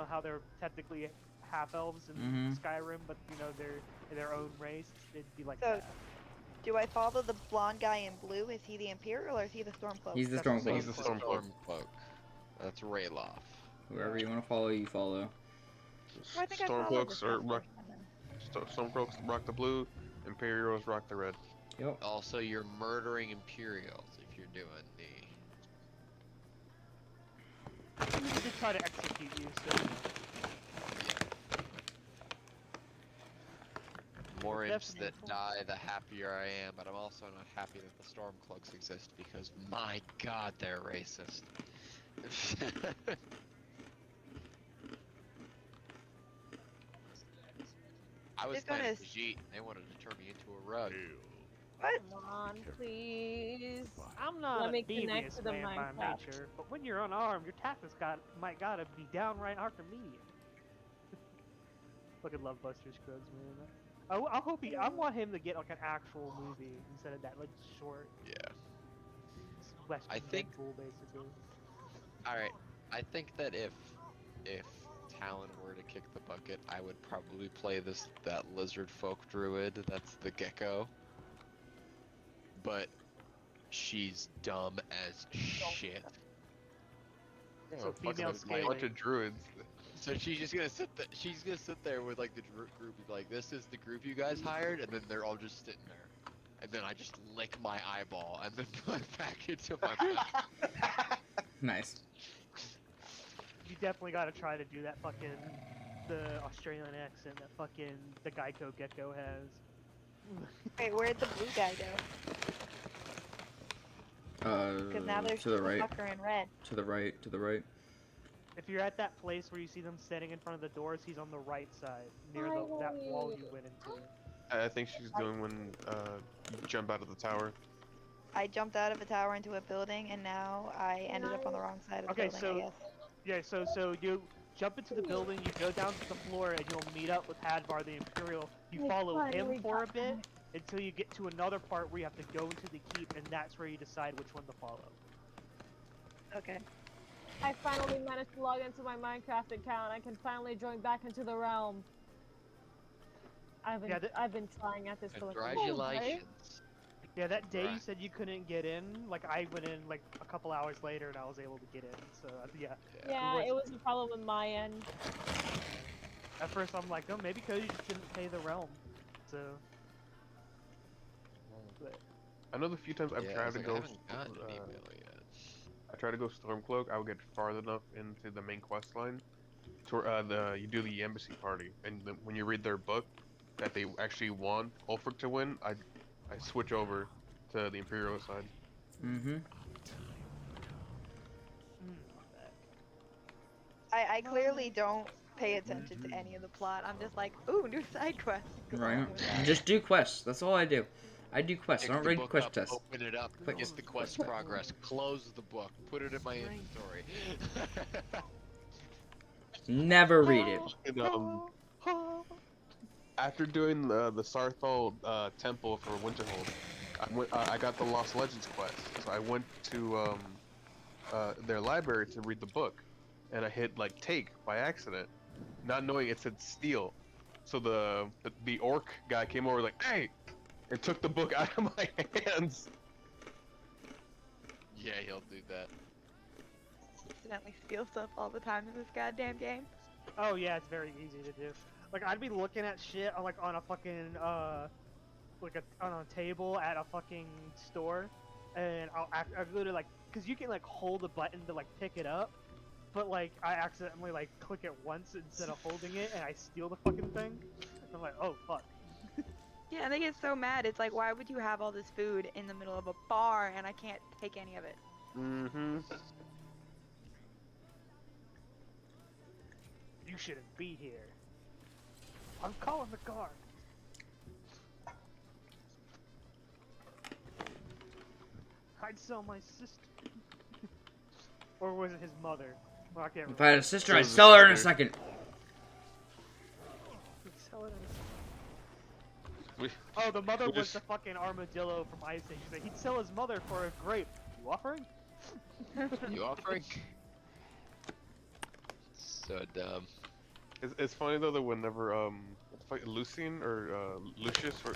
how they're technically half elves in Mhm. Skyrim, but they're their own race. It'd be like So- that. Do I follow the blonde guy in blue? Is he the Imperial or is he the Stormcloak? He's the That's what Stormcloak. He's the Stormcloak. Stormcloak. That's Rayloff. Whoever you want to follow, you follow. Oh, I think I followed Stormcloaks this are last rock. time. Stormcloaks rock the blue. Imperials rock the red. Yep. Also, you're murdering Imperials if you're doing the. They did try to execute you, so. The more imps Definitely. that die, the happier I am. But I'm also not happy that the Stormcloaks exist because my god, they're racist. I was Just gonna playing s- Brigitte, and they wanted to turn me into a rug. What? Come on, please. I'm not Let a me connect devious to the man by Minecraft. nature, but when you're unarmed, your tactics might gotta be downright Archimedean. Fucking love Buster Scruggs, man. I hope I want him to get like an actual movie instead of that like short Yeah. West I think- Deadpool, basically. All right. I think that if Talon were to kick the bucket, I would probably play that lizard folk druid. That's the gecko. But she's dumb as shit. Yeah, So fucking female a bunch scaling. of druids. So she's just gonna sit. She's gonna sit there with like the group and be like, "This is the group you guys hired," and then they're all just sitting there, and then I just lick my eyeball and then put it back into my mouth. Nice. You definitely gotta try to do that fucking the Australian accent that fucking the Geico Gecko has. Wait, where'd the blue guy go? Because now there's To the a right. fucker in red. To the right. To the right. If you're at that place where you see them standing in front of the doors, he's on the right side, near that wall you went into. I think she's doing when you jump out of the tower. I jumped out of a tower into a building, and now I ended up on the wrong side of the Okay, building, I guess. yeah, so you jump into the building, you go down to the floor, and you'll meet up with Hadvar the Imperial. You follow him for a bit until you get to another part where you have to go into the keep, and that's where you decide which one to follow. Okay. I finally managed to log into my Minecraft account. I can finally join back into the realm. I've been trying at this for like a whole day. Congratulations. Yeah, that day you Right. said you couldn't get in, like I went in like a couple hours later and I was able to get in, so yeah. Yeah, it was a problem with my end. At first I'm like, oh, maybe Cody just didn't pay the realm, so. But, I know the few times I've Yeah, I tried was to like, go. I haven't gotten an email yet. I try to go Stormcloak. I would get far enough into the main quest line, to you do the embassy party, and when you read their book, that they actually want Ulfric to win. I switch over to the Imperial side. Mm-hmm. I clearly don't pay attention to any of the plot. I'm just like, ooh, new side quest. Go Right. on with that. Just do quests. That's all I do. I do quests. I Pick don't the read book quest up, tests. Open it up, get the quest progress, close the book, put it in my inventory. Never read it. And, after doing the Sarthal temple for Winterhold, I got the Lost Legends quest. So I went to their library to read the book, and I hit like take by accident, not knowing it said steal. So the orc guy came over like, hey, and took the book out of my hands. Yeah, he'll do that. Accidentally steal stuff all the time in this goddamn game. oh yeah, it's very easy to do. Like I'd be looking at shit on, like on a fucking on a table at a fucking store, and I literally like, cause you can like hold a button to like pick it up, but like I accidentally like click it once instead of holding it, and I steal the fucking thing. And I'm like, oh fuck. Yeah, and they get so mad. It's like, why would you have all this food in the middle of a bar and I can't take any of it? Mm-hmm. You shouldn't be here. I'm calling the guard. I'd sell my sister. Or was it his mother? Well, I can't If remember. I had a sister, I'd sell her in a second. Sell it on- We, Oh, the mother we was just- the fucking armadillo from Ice Age. He said he'd sell his mother for a grape. You offering? You offering? So dumb. it's funny though that whenever Lucian or Lucius or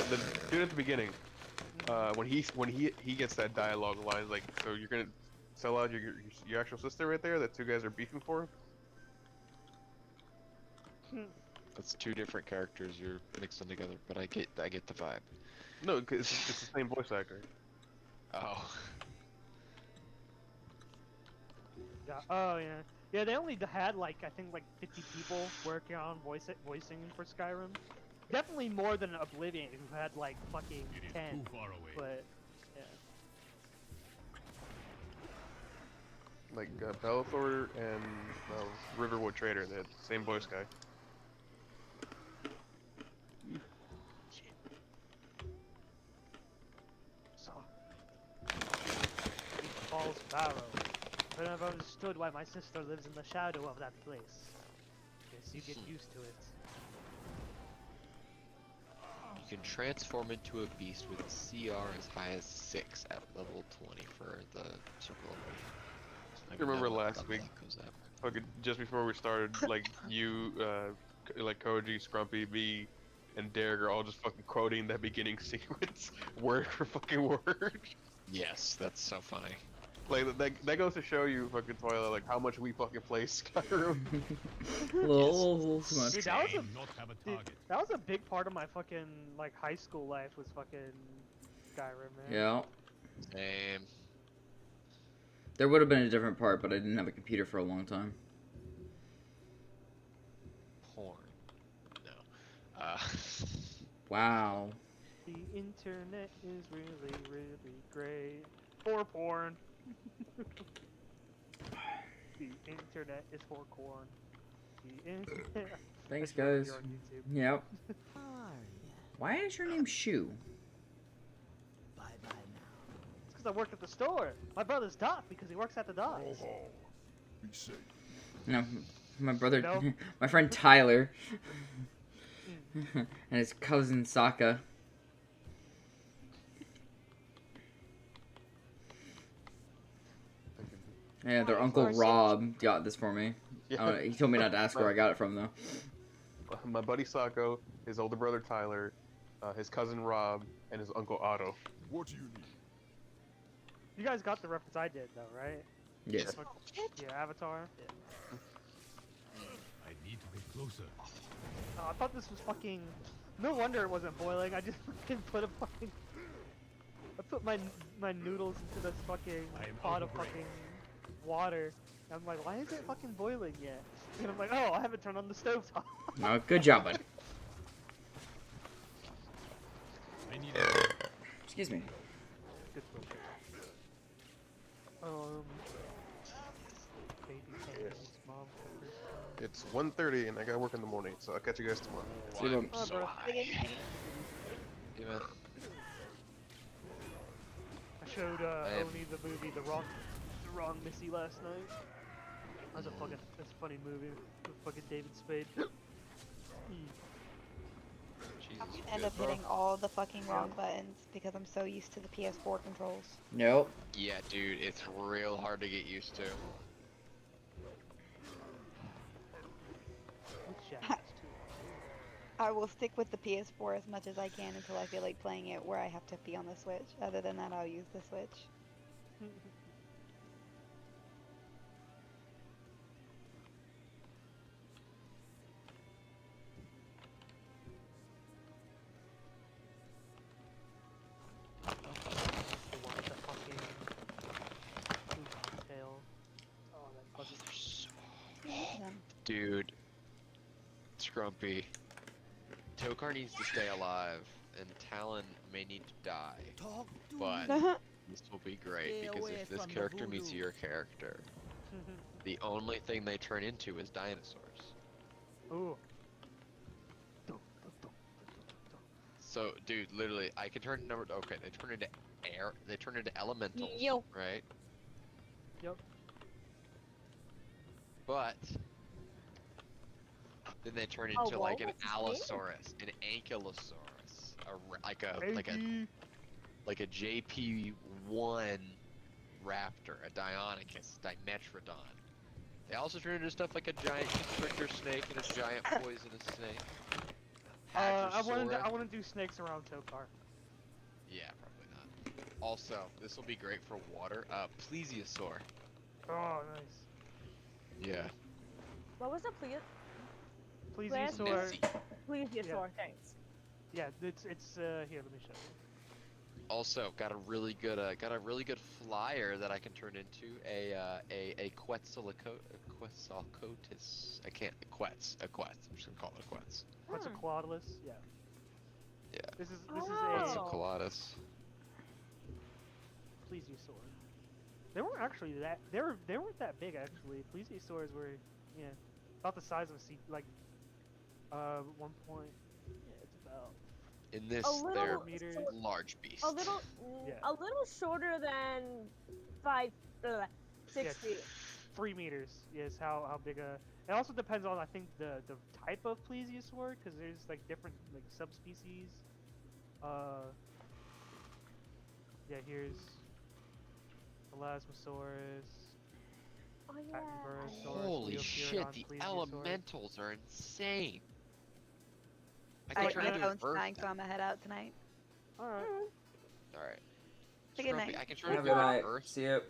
the dude at the beginning, when he gets that dialogue line like, so you're gonna sell out your actual sister right there that two guys are beefing for? That's two different characters you're mixing together, but I get the vibe. No, 'cause it's the same voice actor. Oh. Yeah. Oh yeah. Yeah, they only had like I think like 50 people working on voicing for Skyrim. Definitely more than Oblivion, who had like fucking It is 10. too far away. But yeah. like Bellathor and Riverwood Trader, the same voice guy. So, Falls Barrow. I never understood why my sister lives in the shadow of that place. Guess you get used to it. You can transform into a beast with CR as high as 6 at level 20 for the circle of vision. I remember last week, Goes up. fucking just before we started, like you, like Koji, Scrumpy, me, and Derek are all just fucking quoting that beginning sequence word for fucking word. Yes, that's so funny. Like that goes to show you, fucking Twilight, like how much we fucking play Skyrim. little too much. Dude, that was a Not have a dude, target. that was a big part of my fucking like high school life was fucking Skyrim, man. Yeah. Same. There would have been a different part, but I didn't have a computer for a long time. Porn. No. Wow. The internet is really, really great for porn. The internet is for corn. The internet. Thanks, That's right, guys. you're on YouTube. Yep. Are Why is your name Shu? Bye bye now. It's because I work at the store. My brother's Doc because he works at the docks. Be safe. No, my brother, No? my friend Tyler, and his cousin Sokka. Yeah, their Oh, uncle Marcy. Rob got this for me. Yeah. He told me not to ask where I got it from, though. My buddy Sako, his older brother Tyler, his cousin Rob, and his uncle Otto. What do you need? You guys got the reference I did, though, right? Yes. Yeah, Avatar. Yeah. I need to get closer. Oh, I thought this was fucking. No wonder it wasn't boiling. I just fucking put a fucking. I put my noodles into this fucking I am pot of overbrained. fucking water. And I'm like, why is it fucking boiling yet? And I'm like, oh, I haven't turned on the stove top. No, good job, bud. I need Excuse me. Good food. Baby candles, mom peppers. It's 1:30 and I gotta work in the morning, so I'll catch you guys tomorrow. See you, bud. Oh, So bro. high. Yeah, man. I showed I am- Oni the movie The Wrong Missy last night. That's a funny movie with fucking David Spade. Jesus, I'm you gonna end good, up bro? hitting all the fucking wrong buttons because I'm so used to the PS4 controls. Nope. Yeah, dude, it's real hard to get used to. Which jackets too? I will stick with the PS4 as much as I can until I feel like playing it where I have to be on the Switch. Other than that, I'll use the Switch. To watch that fucking Pooh tail. Oh, that fucking. Um, Dude, Scrumpy. Tokar needs to stay alive, and Talon may need to die. Talk to But me. this will be great Stay because away if this from the character meets voodoo. your character, the only thing they turn into is dinosaurs. Ooh. So, dude, literally, I can turn number. Okay, they turn into air. They turn into elementals, Yo. right? Yep. But then they turn Oh, into like an walrus is Allosaurus, an Ankylosaurus, like a JP1 raptor, a Deinonychus, Dimetrodon. They also turn into stuff like a giant constrictor snake and a giant poisonous snake. I want Hadrosaurus. to do snakes around Tokar. Yeah, probably not. Also, this will be great for water. Plesiosaur. Oh, nice. Yeah. What was the Plesiosaur. Nessie. plesiosaur? Thanks. Yeah, it's here. Let me show you. Also, got a really good flyer that I can turn into a Quetzalcoatlus. I can't a Quetz. I'm just gonna call it a Quetz. What's a Hmm. Quadlus? Yeah. Yeah. This is Oh. a Quetzalcoatlus. plesiosaur. They weren't actually that. They weren't that big actually. Plesiosaurs were, yeah, about the size of a sea. Like, 1 point. Yeah, it's about. In this, A little they're meters. large beasts. A little, Yeah. a little shorter than 6 Yeah, feet. 3 meters is how big a. It also depends on I think the type of plesiosaur because there's like different like subspecies. Yeah, here's Elasmosaurus. Oh yeah. Tachyburosaurus, Holy shit, Leopterodon, the Plesiosaurus. elementals are insane. I Alright, can my turn into an phone's earth. dying, so I'm gonna head out tonight. Alright. Alright. Have a good Scrumpy, night. I can turn Have a into good an night. earth. See you.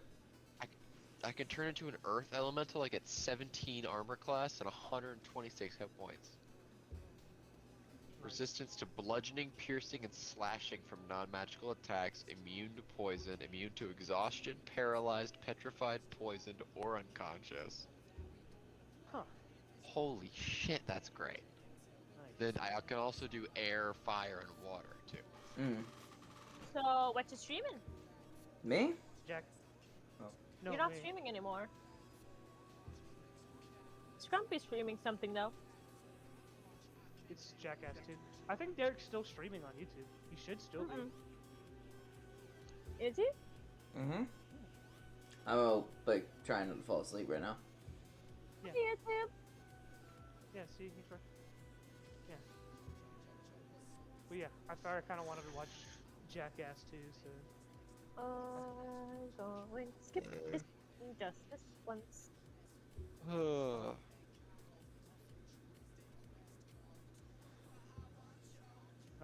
I can turn into an earth elemental like at 17 armor class and 126 hit points. Resistance to bludgeoning, piercing, and slashing from non-magical attacks, immune to poison, immune to exhaustion, paralyzed, petrified, poisoned, or unconscious. Huh. Holy shit, that's great. Nice. Then I can also do air, fire, and water too. Mm. So what you streaming? Me? Jack. Oh. No, You're not me. streaming anymore. Scrumpy's streaming something though. It's Jackass 2. I think Derek's still streaming on YouTube. He should still be. Is he? Mm-hmm. I'm like trying not to fall asleep right now. Yeah. YouTube. Yeah, see, he's right. Yeah. Well, yeah, I thought I kind of wanted to watch Jackass 2, so. I'm going to skip this just this once.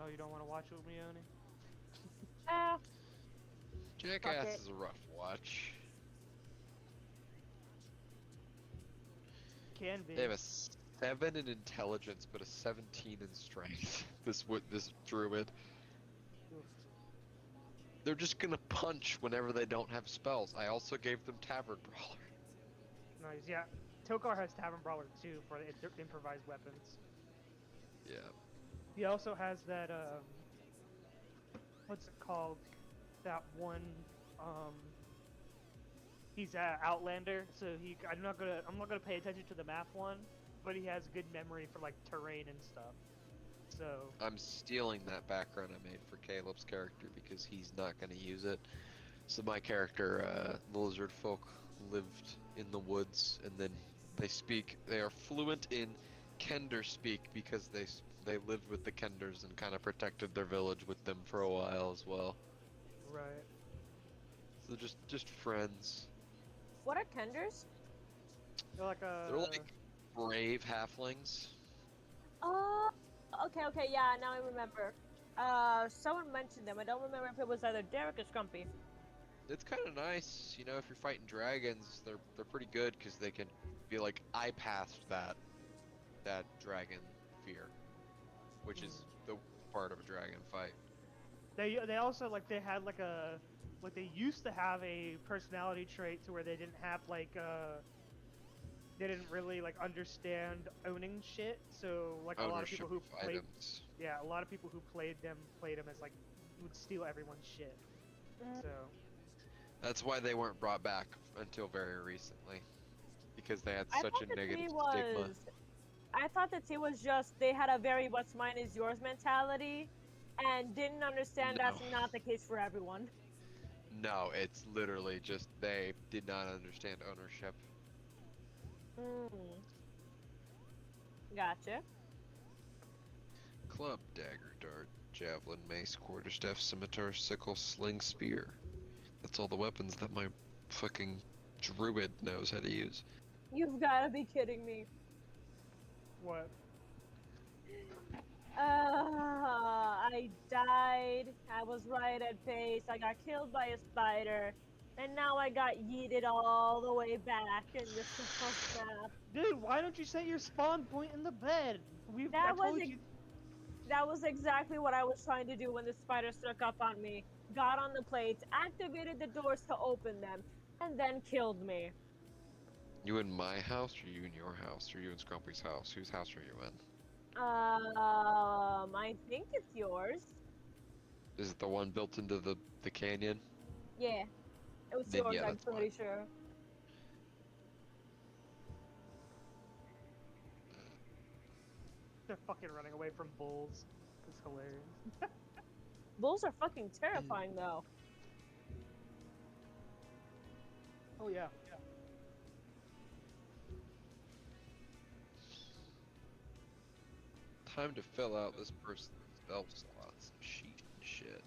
Oh, you don't want to watch it with me, Oni? Ah, Jackass it. is a rough watch. Can be. They have a 7 in intelligence, but a 17 in strength. This druid. Oof. They're just gonna punch whenever they don't have spells. I also gave them Tavern Brawler. Nice, yeah. Tokar has Tavern Brawler too for the improvised weapons. Yeah. He also has that, what's it called? That one, he's Outlander, so I'm not gonna pay attention to the map one, but he has good memory for like terrain and stuff. So. I'm stealing that background I made for Caleb's character because he's not gonna use it. So my character, the lizard folk, lived in the woods, and then they are fluent in Kender speak because they lived with the Kenders and kind of protected their village with them for a while as well. Right. So just friends. what are Kenders? They're like They're like brave halflings. Oh, okay, yeah, now I remember. Someone mentioned them. I don't remember if it was either Derek or Scrumpy. It's kind of nice, you know, if you're fighting dragons, they're pretty good because they can be like, I passed that dragon fear, which is the part of a dragon fight. They also they had they used to have a personality trait to where they didn't have they didn't really understand owning shit. So a lot of people who played items. a lot of people who played them as would steal everyone's shit. So That's why they weren't brought back until very recently, because they had I such thought a the negative tea stigma. I thought the tea was just they had a very what's mine is yours mentality, and didn't understand that's No. not the case for everyone. No, it's literally just they did not understand ownership. Gotcha. Club, dagger, dart, javelin, mace, quarterstaff, scimitar, sickle, sling, spear. That's all the weapons that my fucking druid knows how to use. You've gotta be kidding me. what? I died. I was right at base. I got killed by a spider. And now I got yeeted all the way back and just snap. Dude, why don't you set your spawn point in the bed? I That told was you. That was exactly what I was trying to do when the spider struck up on me. Got on the plates, activated the doors to open them, and then killed me. You in my house, or you in your house, or you in Scrumpy's house? Whose house are you in? I think it's yours. Is it the one built into the canyon? Yeah. It was Then yours, yeah, I'm that's pretty sure. They're fucking running away from bulls. It's hilarious. Bulls are fucking terrifying, though. Oh yeah. Time to fill out this person's spell slots. Sheet and shit.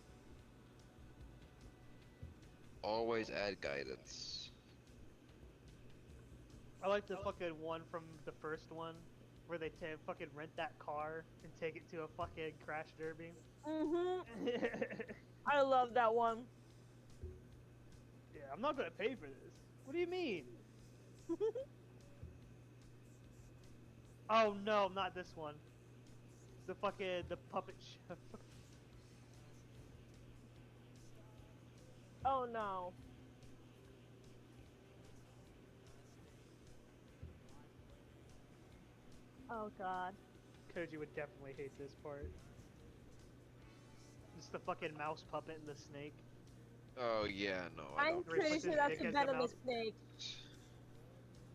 Always add guidance. I like the fucking one from the first one, where they fucking rent that car and take it to a fucking crash derby. Mm-hmm. I love that one. Yeah, I'm not gonna pay for this. What do you mean? Oh no, not this one. The puppet show. Oh no. Oh god. Koji would definitely hate this part. It's the fucking mouse puppet and the snake. Oh yeah, no, I I'm don't. Where he pretty puts sure his that's dick a as the venomous mouse. snake.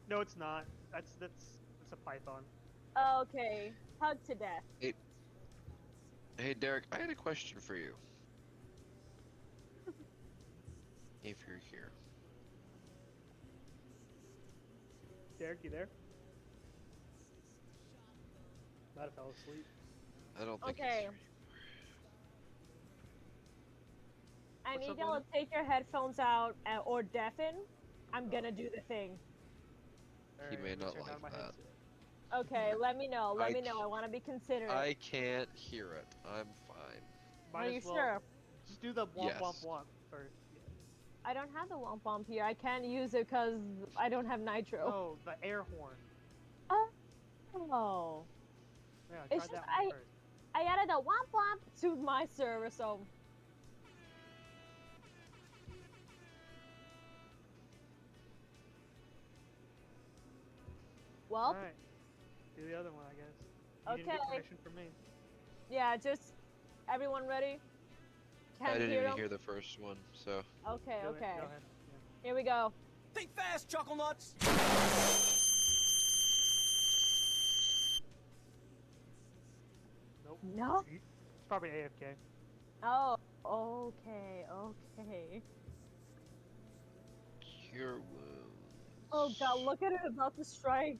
No, it's not. That's a python. Okay. Hug to death. Hey Derek, I had a question for you. If you're here. Derek, you there? Might have fell asleep. I don't think Okay. he's I What's need up, y'all to Luna? take your headphones out or deafen. I'm gonna do the thing. He Alright, may let me not turn down like my that. headset. Okay, let me know. Let I me know. I want to be considerate. I can't hear it. I'm fine. Might Are as you well sure? just do the womp womp Yes. womp first. I don't have the womp womp here. I can't use it because I don't have nitro. Oh, the air horn. Oh. Yeah, It's try just that one first. I added a womp womp to my server, so. Well, Alright. Do the other one, I guess. You didn't get Okay. permission from me. yeah, just everyone ready? I Can't didn't hear even 'em? hear the first one, so. Okay, Do it, okay. Go ahead. Here we go. Think fast, chuckle nuts. Nope. No? It's probably AFK. Oh, okay, okay. Cure wounds. Oh god, look at it about to strike.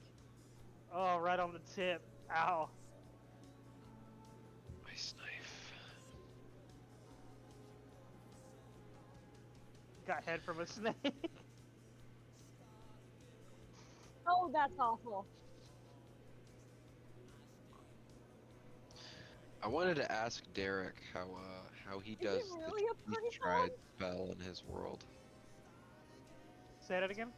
Oh, right on the tip. Ow. Ice knife. Got head from a snake. Oh, that's awful. I wanted to ask Derek how he Is it does really a the python? tried spell in his world. Say that again?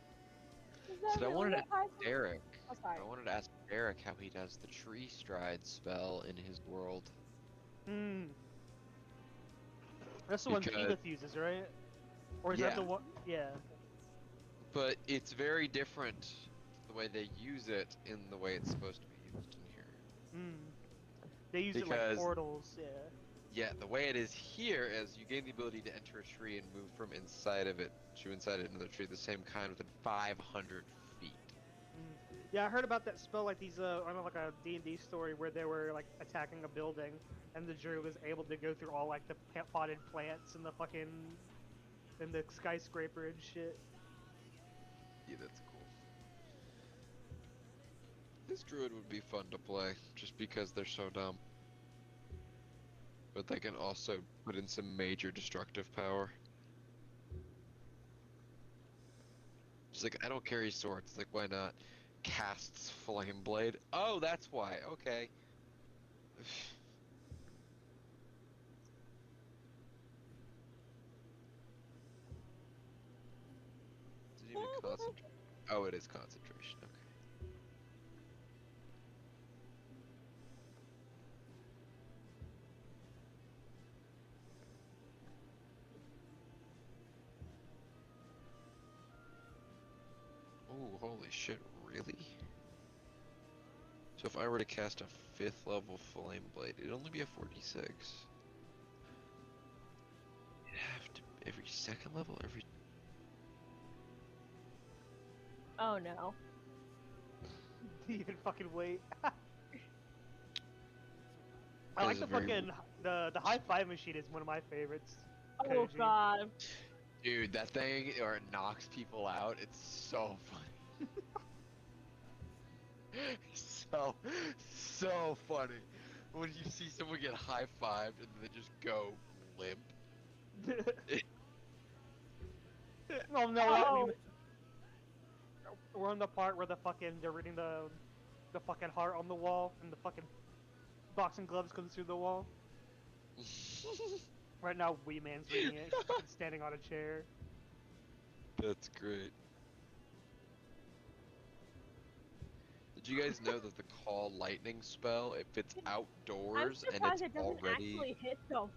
Is that So I wanted really to a python? Derek. Oh, sorry. I wanted to ask Derek how he does the tree stride spell in his world. Hmm. That's the one Because- Edith uses, right? Or is that Yeah. the one? Yeah. But it's very different the way they use it in the way it's supposed to be used in here. Hmm. They use it like Because- portals, yeah. Yeah, the way it is here is you gain the ability to enter a tree and move from inside of it to inside another tree, the same kind within 500 feet. Yeah, I heard about that spell like these I know like a D&D story where they were like attacking a building and the druid was able to go through all like the potted plants and the fucking and the skyscraper and shit. Yeah, that's cool. This druid would be fun to play, just because they're so dumb. But they can also put in some major destructive power. It's like, I don't carry swords, like why not? Casts Flame Blade. Oh, that's why, okay. Is it even concentration? Oh, it is concentration, okay. Oh, holy shit, really? So if I were to cast a 5th level Flame Blade, it'd only be a 46. It'd have to every second level, every Oh no. Even fucking wait. I like is the very- fucking the high five machine is one of my favorites. Oh Koji. god. Dude, that thing, or it knocks people out, it's so funny. so funny. When you see someone get high-fived and they just go limp. Oh no! Oh. We're on the part where they're reading the fucking heart on the wall and the fucking boxing gloves comes through the wall. Right now, Wee Man's reading it. He's fucking standing on a chair. That's great. Did you guys know that the Call Lightning spell, if it's I'm outdoors and surprised it's it doesn't already... actually hit though.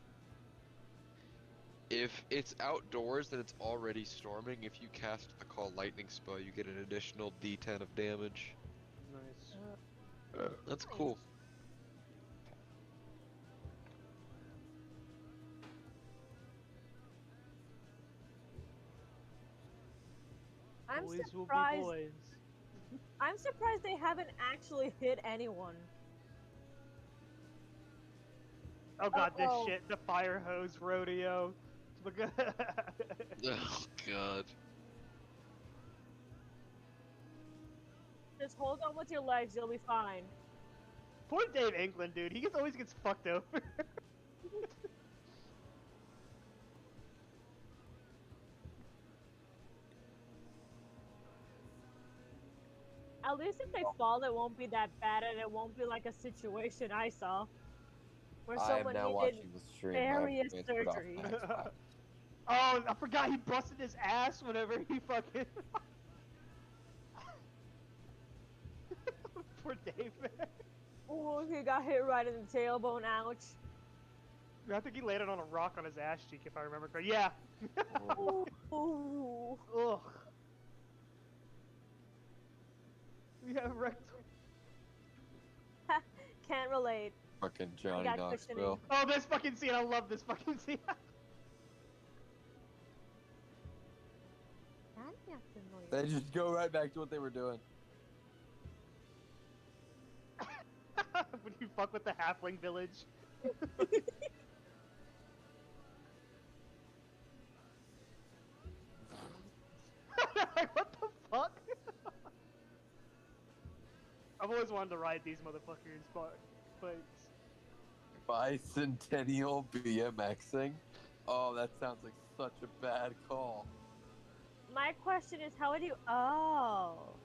If it's outdoors and it's already storming, if you cast the Call Lightning spell, you get an additional D10 of damage. Nice. That's cool. I'm Boys will be surprised. boys. I'm surprised they haven't actually hit anyone. Oh god, Uh-oh. this shit. The fire hose rodeo. Look at Oh god. Just hold on with your legs, you'll be fine. Poor Dave England, dude. He always gets fucked over. At least if they fall, it won't be that bad, and it won't be like a situation I saw, where I am someone now needed watching the stream. I have various transferred off surgery. my Xbox. Oh, I forgot he busted his ass whenever he fucking. Poor Dave, man. Oh, he got hit right in the tailbone. Ouch. I think he landed on a rock on his ass cheek, if I remember correctly. Yeah. Ooh. Ugh. Yeah, wrecked. Can't relate. Fucking Johnny got Knoxville. Oh, this fucking scene. I love this fucking scene. They just go right back to what they were doing. When you fuck with the halfling village. Like, what the fuck? I've always wanted to ride these motherfuckers, but Bicentennial BMXing? Oh, that sounds like such a bad call. My question is, how would you? Oh.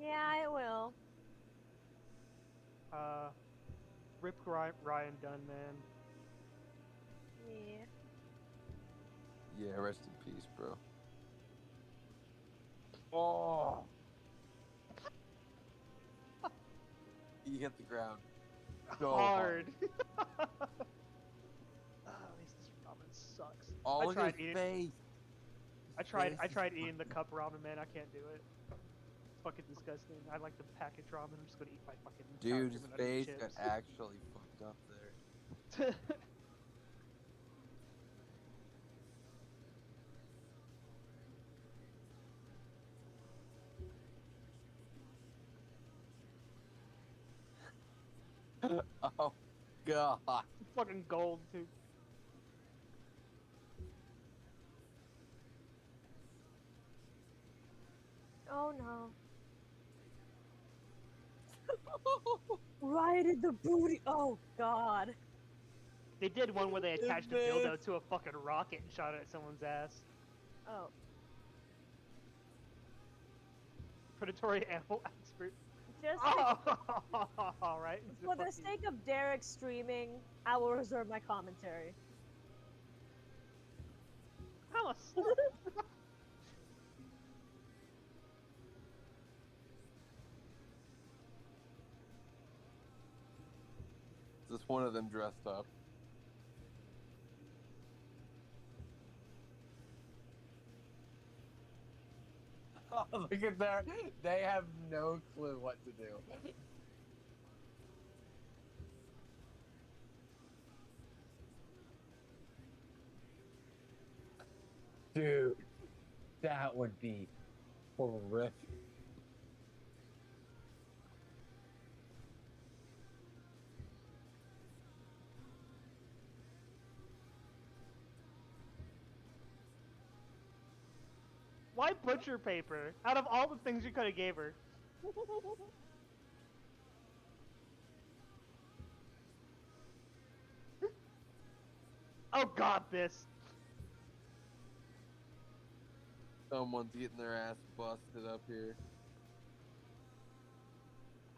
Yeah, it will. Rip Ryan Dunn, man. Yeah. Yeah, rest in peace, bro. Oh! He hit the ground. So Hard. Oh, this ramen sucks. Oh, I look tried at his eating. face. I tried eating the cup ramen, man. I can't do it. It's fucking disgusting. I like the packaged ramen. I'm just gonna eat my fucking. Dude, his sour cream and onion face got chips. actually fucked up there. Oh, God. Fucking gold, too. Oh no. Right in the booty. Oh god. They did one where they attached a dildo to a fucking rocket and shot it at someone's ass. Oh. Predatory animal expert. Just All right. for the sake of Derek streaming, I will reserve my commentary. Is this one of them dressed up? Oh, look at that. They have no clue what to do. Dude, that would be horrific. Why butcher paper? Out of all the things you could have gave her. Oh god, this. Someone's getting their ass busted up here.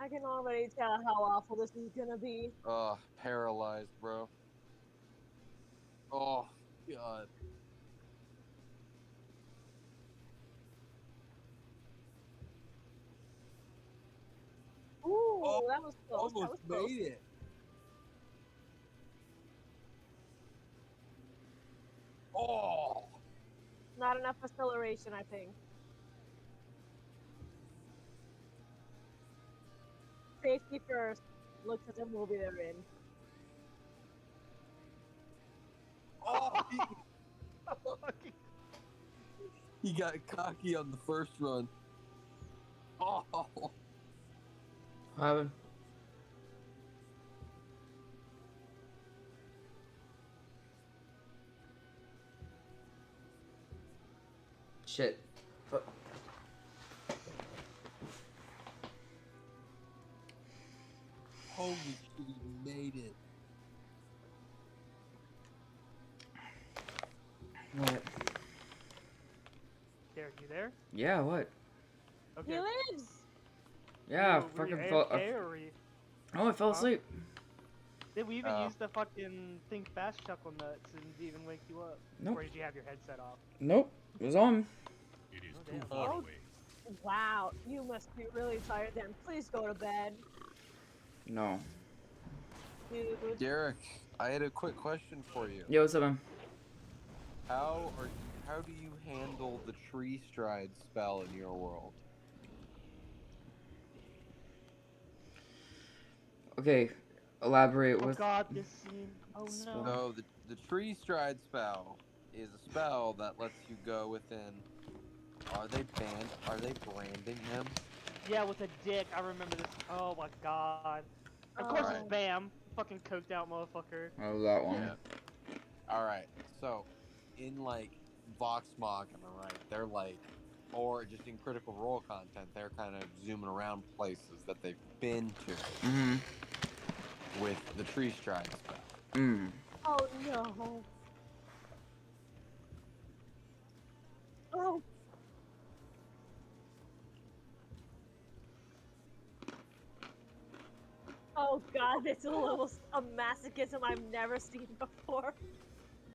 I can already tell how awful this is gonna be. Paralyzed, bro. Oh, God. Ooh, that was close. That was Almost close. made it. Oh! Not enough acceleration, I think. Safety first. Look at the movie they're in. Oh! He got cocky on the first run. Oh! What happened? Shit. Fuck. Holy shit, he made it. What? Derek, you there? Yeah, what? Okay. He lives! Yeah, Were you fucking fell. AFK or were you... Oh, I fell Huh? asleep. Did we even use the fucking think fast chuckle nuts and even wake you up? Nope. Or did you have your headset off? Nope. It was on. It is Oh, too damn. far Oh. away. Wow, you must be really tired then. Please go to bed. No. Dude. Derek, I had a quick question for you. Yo, what's up, man? How do you handle the tree stride spell in your world? Okay, elaborate Oh with. god, this scene. Oh no. So the tree stride spell is a spell that lets you go within. Are they branding him? Yeah, with a dick. I remember this. Oh my god. Of course it's Bam. Fucking coked out motherfucker. Oh, that one. Yeah. All right. So, in like Voxmog, am I right? They're like, or just in Critical Role content, they're kind of zooming around places that they've been to Mm-hmm. with the tree stride spell. Mm. Oh no. Oh. Oh god, this is a level of masochism I've never seen before.